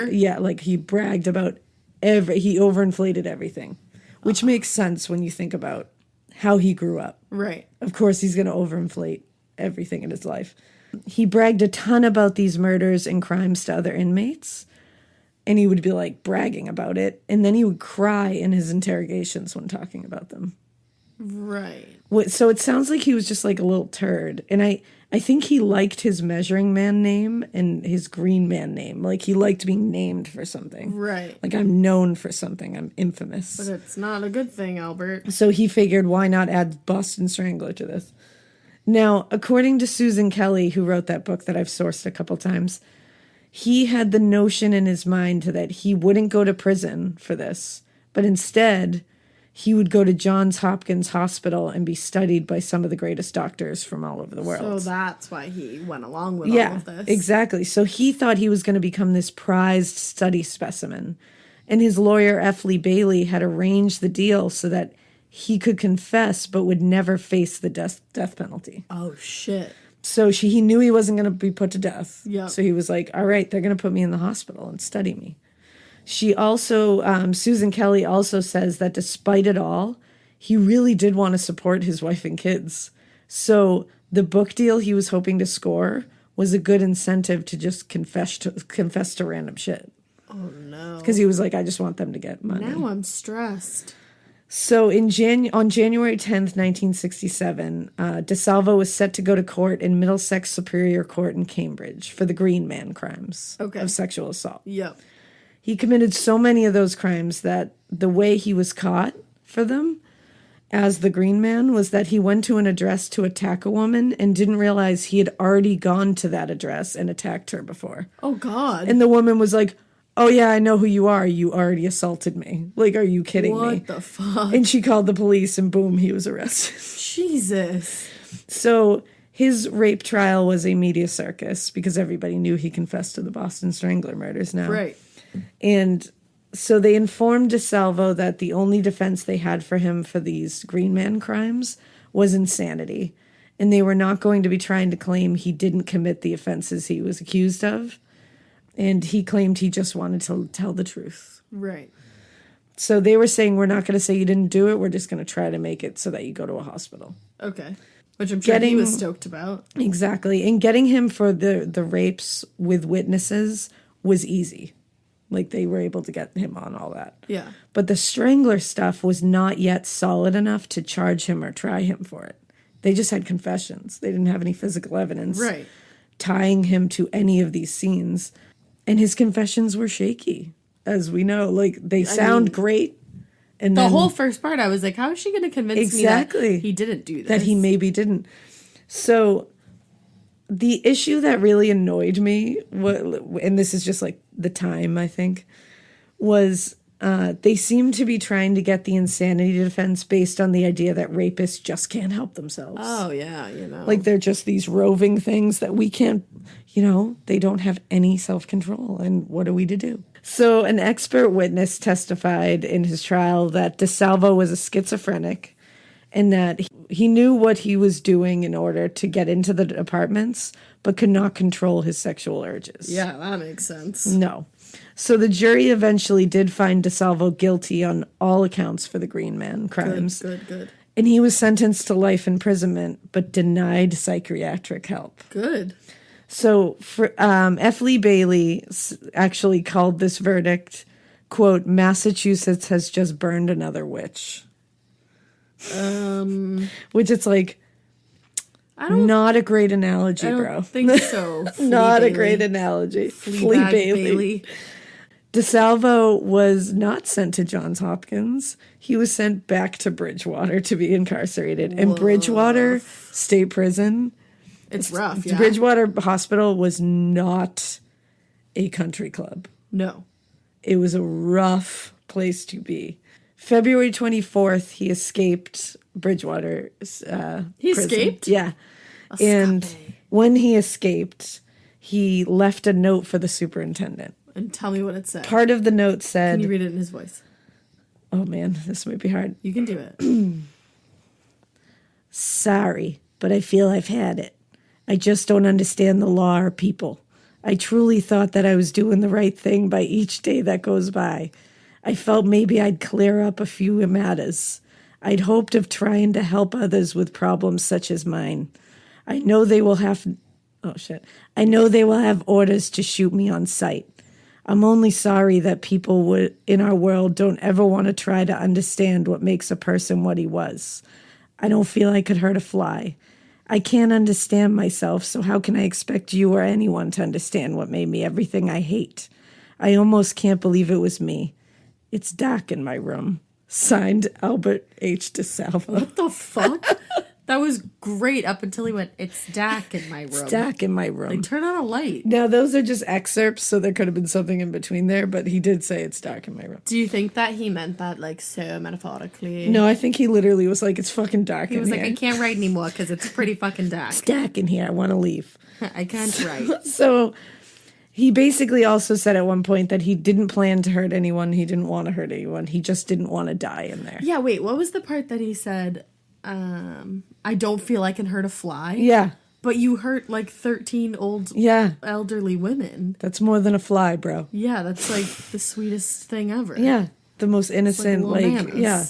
about he overinflated everything, which makes sense when you think about how he grew up. Right. Of course, he's going to overinflate everything in his life. He bragged a ton about these murders and crimes to other inmates. And he would be like bragging about it. And then he would cry in his interrogations when talking about them. Right. So it sounds like he was just like a little turd. And I think he liked his measuring man name and his green man name. Like he liked being named for something. Right. Like I'm known for something. I'm infamous. But it's not a good thing, Albert. So he figured, why not add Boston Strangler to this? Now, according to Susan Kelley, who wrote that book that I've sourced a couple times, he had the notion in his mind that he wouldn't go to prison for this, but instead he would go to Johns Hopkins Hospital and be studied by some of the greatest doctors from all over the world. So that's why he went along with all of this. Exactly. So he thought he was going to become this prized study specimen. And his lawyer, F. Lee Bailey, had arranged the deal so that he could confess but would never face the death penalty. Oh, shit. So he knew he wasn't going to be put to death. Yep. So he was like, all right, they're going to put me in the hospital and study me. She also, Susan Kelley also says that despite it all, he really did want to support his wife and kids. So the book deal he was hoping to score was a good incentive to just confess to random shit. Oh, no. Because he was like, I just want them to get money. Now I'm stressed. So on January 10th, 1967, DeSalvo was set to go to court in Middlesex Superior Court in Cambridge for the Green Man crimes of sexual assault. Yep. He committed so many of those crimes that the way he was caught for them as the Green Man was that he went to an address to attack a woman and didn't realize he had already gone to that address and attacked her before. Oh, God. And the woman was like, oh, yeah, I know who you are. You already assaulted me. Like, are you kidding me? What the fuck? And she called the police and boom, he was arrested. Jesus. So his rape trial was a media circus because everybody knew he confessed to the Boston Strangler murders now. Right. And so they informed DeSalvo that the only defense they had for him for these Green Man crimes was insanity. And they were not going to be trying to claim he didn't commit the offenses he was accused of. And he claimed he just wanted to tell the truth. Right. So they were saying, we're not going to say you didn't do it. We're just going to try to make it so that you go to a hospital. Okay. Which I'm sure he was stoked about. Exactly. And getting him for the rapes with witnesses was easy. Like, they were able to get him on all that. Yeah. But the Strangler stuff was not yet solid enough to charge him or try him for it. They just had confessions. They didn't have any physical evidence tying him to any of these scenes. And his confessions were shaky, as we know. Like, they sound great. And the whole first part, I was like, how is she going to convince me that he didn't do this? That he maybe didn't. So the issue that really annoyed me, and this is just like the time, I think, was they seem to be trying to get the insanity defense based on the idea that rapists just can't help themselves. Oh, yeah, you know. Like, they're just these roving things that we can't, they don't have any self-control. And what are we to do? So an expert witness testified in his trial that DeSalvo was a schizophrenic and that he knew what he was doing in order to get into the apartments, but could not control his sexual urges. Yeah, that makes sense. No. So the jury eventually did find DeSalvo guilty on all accounts for the Green Man crimes. Good. And he was sentenced to life imprisonment, but denied psychiatric help. Good. So F. Lee Bailey actually called this verdict, quote, Massachusetts has just burned another witch. Which it's like, not a great analogy, bro. I don't think so. Not a great analogy. Flea Bailey. DeSalvo was not sent to Johns Hopkins. He was sent back to Bridgewater to be incarcerated. And Bridgewater State Prison, It's rough, yeah. Bridgewater Hospital was not a country club. No. It was a rough place to be. February 24th, he escaped Bridgewater He prison. escaped? Yeah. And when he escaped, he left a note for the superintendent. And tell me what it said. Part of the note said... Can you read it in his voice? Oh, man, this might be hard. You can do it. Sorry, but I feel I've had it. I just don't understand the law or people. I truly thought that I was doing the right thing by each day that goes by. I felt maybe I'd clear up a few matters. I'd hoped of trying to help others with problems such as mine. I know they will have... Oh, shit. I know they will have orders to shoot me on sight. I'm only sorry that people in our world don't ever want to try to understand what makes a person what he was. I don't feel I could hurt a fly. I can't understand myself, so how can I expect you or anyone to understand what made me everything I hate? I almost can't believe it was me. It's dark in my room. Signed, Albert H. DeSalvo. What the fuck? That was great up until he went, it's dark in my room. It's dark in my room. Like, turn on a light. Now, those are just excerpts, so there could have been something in between there, but he did say it's dark in my room. Do you think that he meant that, like, so metaphorically? No, I think he literally was like, it's fucking dark in here. He was like, I can't write anymore because it's pretty fucking dark. It's dark in here. I want to leave. I can't write. So he basically also said at one point that he didn't plan to hurt anyone. He didn't want to hurt anyone. He just didn't want to die in there. Yeah, wait, what was the part that he said, I don't feel I can hurt a fly? Yeah. But you hurt like 13 old elderly women. That's more than a fly, bro. Yeah, that's like the sweetest thing ever. Yeah. The most innocent, yeah.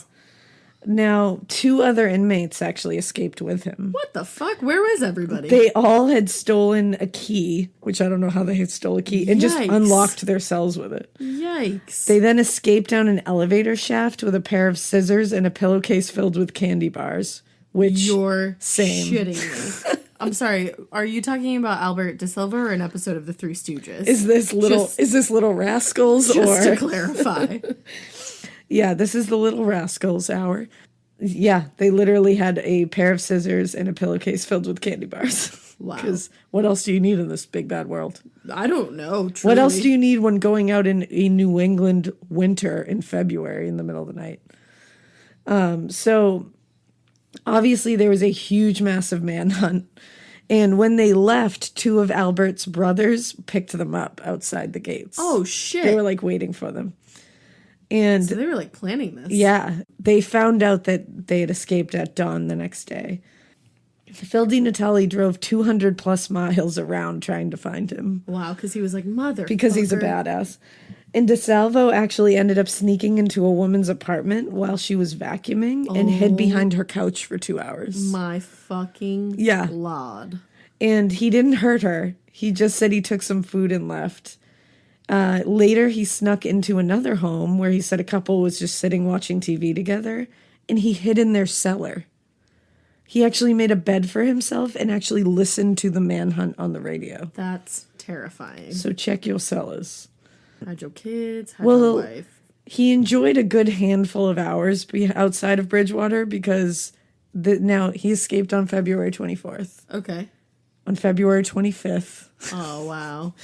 Now, 2 other inmates actually escaped with him. What the fuck? Where was everybody? They all had stolen a key, which I don't know how they had stole a key, and just unlocked their cells with it. Yikes. They then escaped down an elevator shaft with a pair of scissors and a pillowcase filled with candy bars, which... You're same. shitting me. I'm sorry, are you talking about Albert DeSalvo or an episode of The Three Stooges? Is this Little Rascals? Just to clarify. Yeah, this is the Little Rascals hour. Yeah, they literally had a pair of scissors and a pillowcase filled with candy bars. Wow. Because what else do you need in this big bad world? I don't know. Truly. What else do you need when going out in a New England winter in February in the middle of the night? So obviously there was a huge, massive manhunt. And when they left, 2 of Albert's brothers picked them up outside the gates. Oh, shit. They were like waiting for them. And so they were like planning this. Yeah. They found out that they had escaped at dawn the next day. Phil DiNatale drove 200 plus miles around trying to find him. Wow, because he was like, mother. Because he's a badass. And DeSalvo actually ended up sneaking into a woman's apartment while she was vacuuming and hid behind her couch for 2 hours. My fucking Lord. And he didn't hurt her. He just said he took some food and left. Later, he snuck into another home where he said a couple was just sitting watching TV together, and he hid in their cellar. He actually made a bed for himself and actually listened to the manhunt on the radio. That's terrifying. So check your cellars. Hide your kids, hide your wife. He enjoyed a good handful of hours outside of Bridgewater because now he escaped on February 24th. Okay. On February 25th. Oh, wow.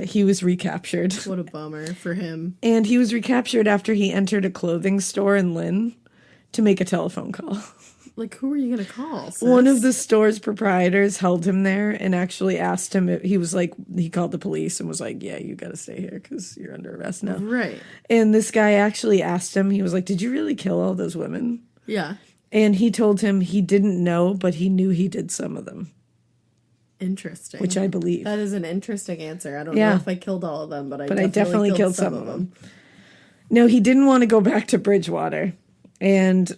He was recaptured. What a bummer for him. And he was recaptured after he entered a clothing store in Lynn to make a telephone call. Like, who are you going to call, sis? One of the store's proprietors held him there and actually asked him if he was like, he called the police and was like, yeah, you got to stay here because you're under arrest now. Right. And this guy actually asked him, he was like, did you really kill all those women? Yeah. And he told him he didn't know, but he knew he did some of them. Interesting. Which I believe. That is an interesting answer. I don't know if I killed all of them, but I definitely killed some of them. No, he didn't want to go back to Bridgewater. And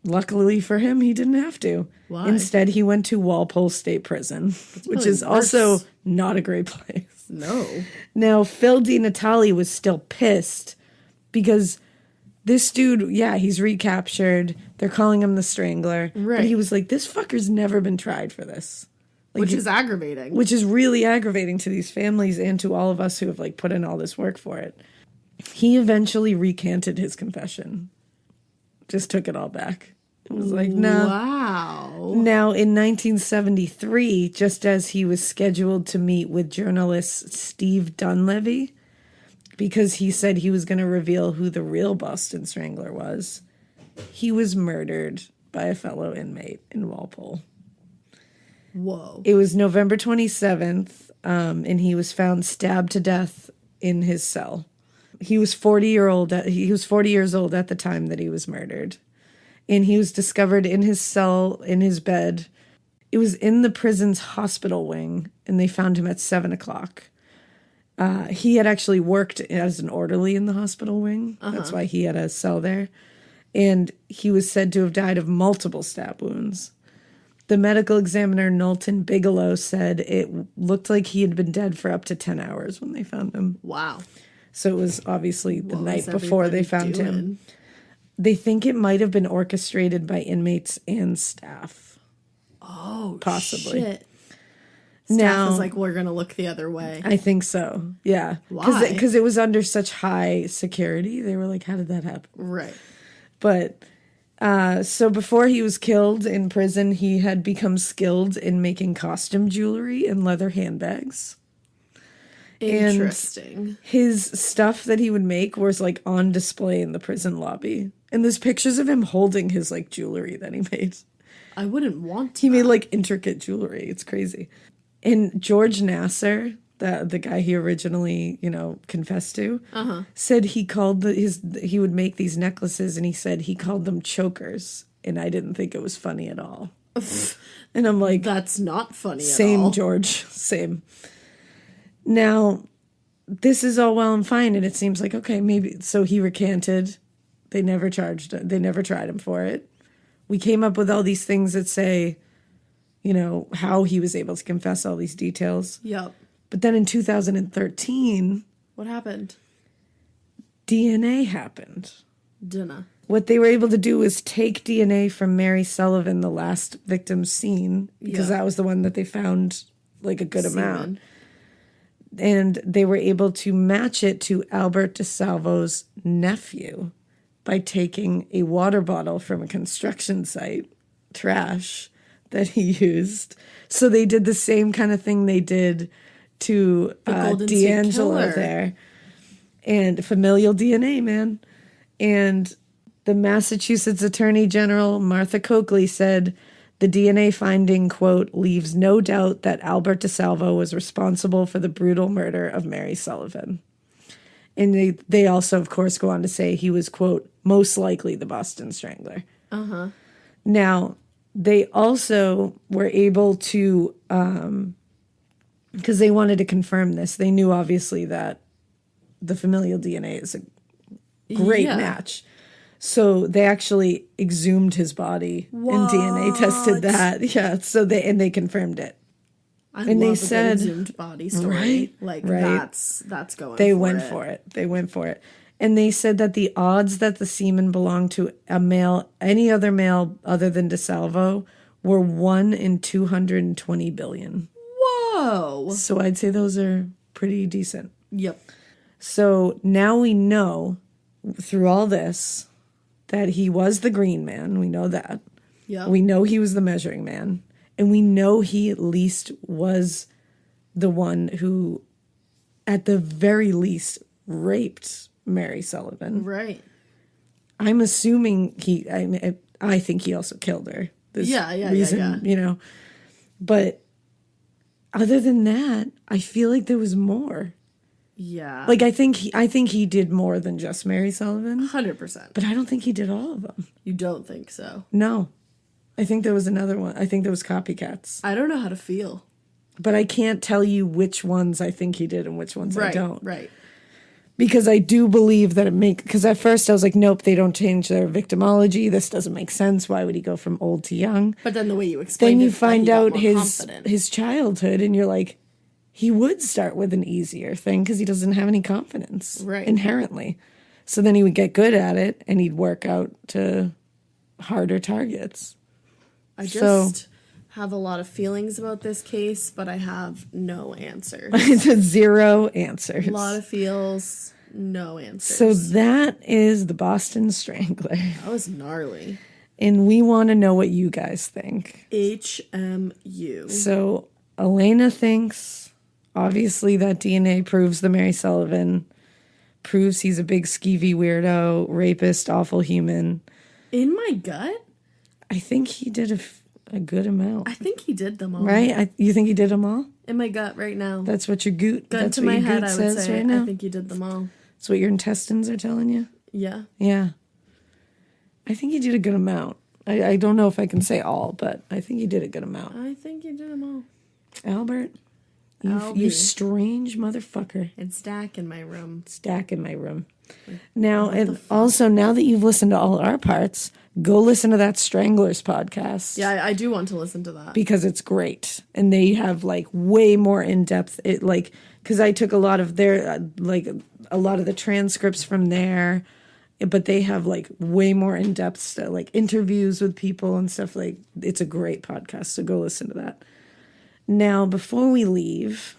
luckily for him, he didn't have to. Why? Instead, he went to Walpole State Prison, which is also not a great place. No. Now, Phil DiNatale was still pissed because this dude, he's recaptured. They're calling him the Strangler. Right. But he was like, this fucker's never been tried for this. Which is aggravating. Which is really aggravating to these families and to all of us who have like put in all this work for it. He eventually recanted his confession. Just took it all back. It was like, no. Wow. Now, in 1973, just as he was scheduled to meet with journalist Steve Dunleavy, because he said he was going to reveal who the real Boston Strangler was, he was murdered by a fellow inmate in Walpole. Whoa. It was November 27th, and he was found stabbed to death in his cell. He was 40 years old at the time that he was murdered. And he was discovered in his cell, in his bed. It was in the prison's hospital wing, and they found him at 7 o'clock. He had actually worked as an orderly in the hospital wing. That's why he had a cell there. And he was said to have died of multiple stab wounds. The medical examiner, Knowlton Bigelow, said it looked like he had been dead for up to 10 hours when they found him. Wow. So it was obviously the What night was before they everybody found him. doing? They think it might have been orchestrated by inmates and staff. Oh, Possibly. shit. Now- Staff was like, we're going to look the other way. I think so. Yeah. Why? Because it was under such high security. They were like, how did that happen? Right. But so before he was killed in prison, he had become skilled in making costume jewelry and leather handbags. Interesting. His stuff that he would make was like on display in the prison lobby. And there's pictures of him holding his like jewelry that he made. I wouldn't want to. He made like intricate jewelry. It's crazy. And George Nasser, the guy he originally, confessed to, said he called he would make these necklaces, and he said he called them chokers. And I didn't think it was funny at all. And I'm like, That's not funny at all. same, George, same. Now, this is all well and fine, and it seems like, okay, maybe, so he recanted. They never tried him for it. We came up with all these things that say, how he was able to confess all these details. Yep. But then in 2013, What happened? DNA happened. Dunno. What they were able to do was take DNA from Mary Sullivan, the last victim's scene, because that was the one that they found like a good amount. And they were able to match it to Albert DeSalvo's nephew by taking a water bottle from a construction site, trash, that he used. So they did the same kind of thing they did to Golden State D'Angelo Killer. there. And familial DNA, man. And the Massachusetts Attorney General, Martha Coakley, said the DNA finding, quote, leaves no doubt that Albert DeSalvo was responsible for the brutal murder of Mary Sullivan. And they also, of course, go on to say he was, quote, most likely the Boston Strangler. Now, they also were able to, because they wanted to confirm this, they knew obviously that the familial DNA is a great match. So they actually exhumed his body and DNA tested that. Yeah. So they confirmed it. I And they love said- a good exhumed body story. Right. That's going. They for went it. for it. They went for it. And they said that the odds that the semen belonged to a male, any other male other than DeSalvo, were 1 in 220 billion. Whoa. So I'd say those are pretty decent. Yep. So now we know through all this that he was the green man. We know that. Yep. We know he was the measuring man. And we know he at least was the one who, at the very least, raped Mary Sullivan. Right. I'm assuming I think he also killed her. This Yeah. But other than that, I feel like there was more. Yeah. Like I think he did more than just Mary Sullivan, 100%. but I don't think he did all of them. You don't think so? No. I think there was another one. I think there was copycats. I don't know how to feel. But I can't tell you which ones I think he did and which ones I don't. Right. Because I do believe that because at first I was like, nope, they don't change their victimology. This doesn't make sense. Why would he go from old to young? But then the way you explained Then it, you that find he got out more his confident. childhood and you're like, he would start with an easier thing because he doesn't have any confidence inherently. So then he would get good at it and he'd work out to harder targets. I just have a lot of feelings about this case, but I have no answers. It's a 0 answers. A lot of feels, no answers. So that is the Boston Strangler. That was gnarly. And we want to know what you guys think. HMU. So Alaina thinks, obviously, that DNA proves the Mary Sullivan, proves he's a big skeevy weirdo, rapist, awful human. In my gut? I think he did a good amount. I think he did them all. Right? You think he did them all? In my gut right now. That's what your goot, Gun that's to what my your head, goot I would says say. right now? I think he did them all. That's what your intestines are telling you? Yeah. Yeah. I think he did a good amount. I don't know if I can say all, but I think he did a good amount. I think he did them all. Albert, you Albie. strange motherfucker. It's Dak in my room. Stack in my room. Now, and also, now that you've listened to all our parts, go listen to that Stranglers podcast. Yeah, I do want to listen to that. Because it's great. And they have, like, way more in-depth, because I took a lot of their, a lot of the transcripts from there, but they have, like, way more in-depth stuff, like interviews with people and stuff. Like, it's a great podcast, so go listen to that. Now, before we leave,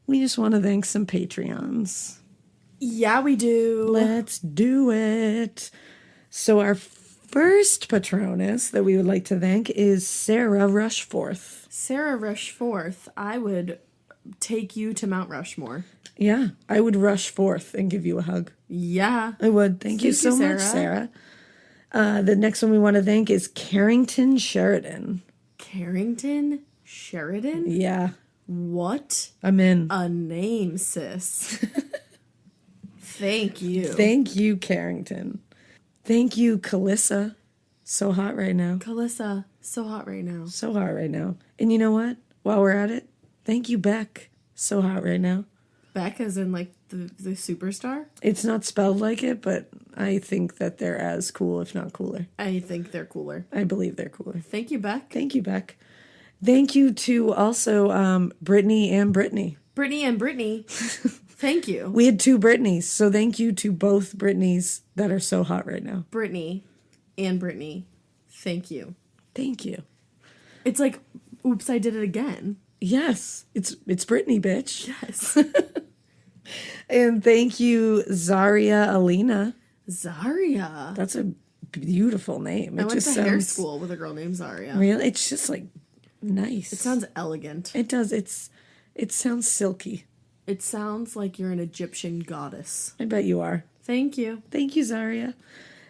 we just want to thank some Patreons. Yeah, we do. Let's do it. So our first Patronus that we would like to thank is Sarah Rushforth. Sarah Rushforth, I would take you to Mount Rushmore. Yeah, I would rush forth and give you a hug. Yeah. I would. Thank you so much, Sarah. The next one we want to thank is Carrington Sheridan. Carrington Sheridan? Yeah. What I'm in. a name, sis. Thank you. Thank you, Carrington. Thank you, Calissa. So hot right now. Calissa, so hot right now. So hot right now. And you know what? While we're at it, thank you, Beck. So hot right now. Beck as in like the superstar? It's not spelled like it, but I think that they're as cool, if not cooler. I think they're cooler. I believe they're cooler. Thank you, Beck. Thank you, Beck. Thank you to also Brittany and Brittany. Brittany and Brittany. Thank you. We had 2 Brittany's, so thank you to both Brittany's that are so hot right now. Brittany and Brittany. Thank you. Thank you. It's like, oops, I did it again. Yes, it's Brittany, bitch. Yes. And thank you, Zaria Alina. Zaria. That's a beautiful name. I went to hair school with a girl named Zaria. Really? It's just like nice. It sounds elegant. It does. It sounds silky. It sounds like you're an Egyptian goddess. I bet you are. Thank you. Thank you, Zaria.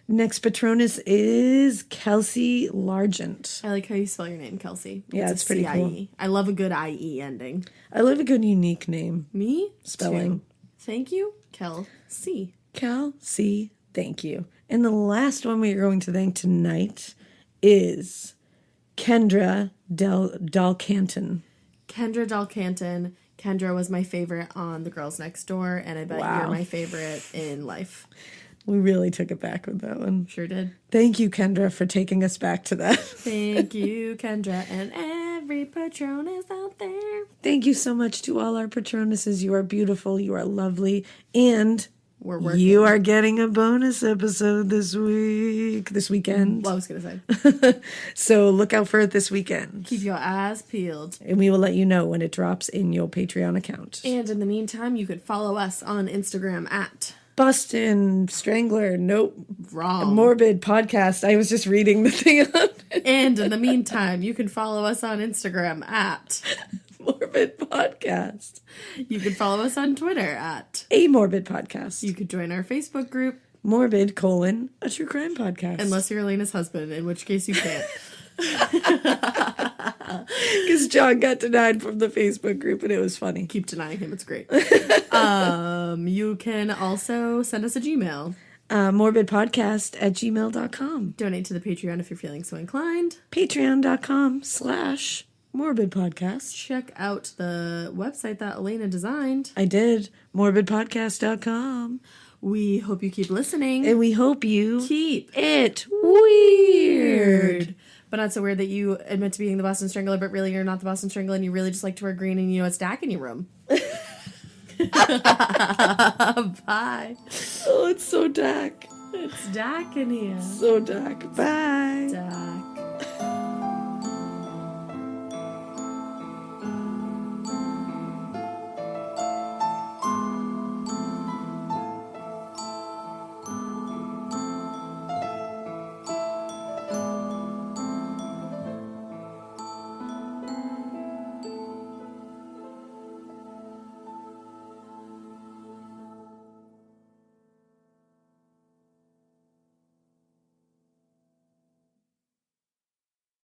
Next Patronus is Kelsey Largent. I like how you spell your name, Kelsey. Yeah, it's pretty C-I-E. cool. I love a good IE ending. I love a good unique name. Me? Spelling. Too. Thank you, Kelsey. Kelsey, thank you. And the last one we are going to thank tonight is Kendra Dalcanton. Kendra Dalcanton. Kendra was my favorite on The Girls Next Door, and I bet you're my favorite in life. We really took it back with that one. Sure did. Thank you, Kendra, for taking us back to that. Thank you, Kendra, and every Patronus out there. Thank you so much to all our Patronuses. You are beautiful. You are lovely. And we're working. You are getting a bonus episode this weekend. Well, I was going to say. So look out for it this weekend. Keep your eyes peeled. And we will let you know when it drops in your Patreon account. And in the meantime, you could follow us on Instagram at Boston Strangler. Nope. Wrong. Morbid Podcast. I was just reading the thing on it. And in the meantime, you can follow us on Instagram at Morbid Podcast. You can follow us on Twitter at A Morbid Podcast. You could join our Facebook group Morbid, a true crime podcast. unless you're Elena's husband, in which case you can't. Because John got denied from the Facebook group and it was funny. Keep denying him. It's great. You can also send us a Gmail. Morbidpodcast@gmail.com. Donate to the Patreon if you're feeling so inclined. Patreon.com/morbidpodcast. Check out the website that Alaina designed. I did. Morbidpodcast.com. We hope you keep listening. And we hope you keep it weird. But not so weird that you admit to being the Boston Strangler, but really you're not the Boston Strangler and you really just like to wear green and you know it's Dak in your room. Bye. Oh, it's so Dak. It's Dak in here. So Dak. Bye. Dak.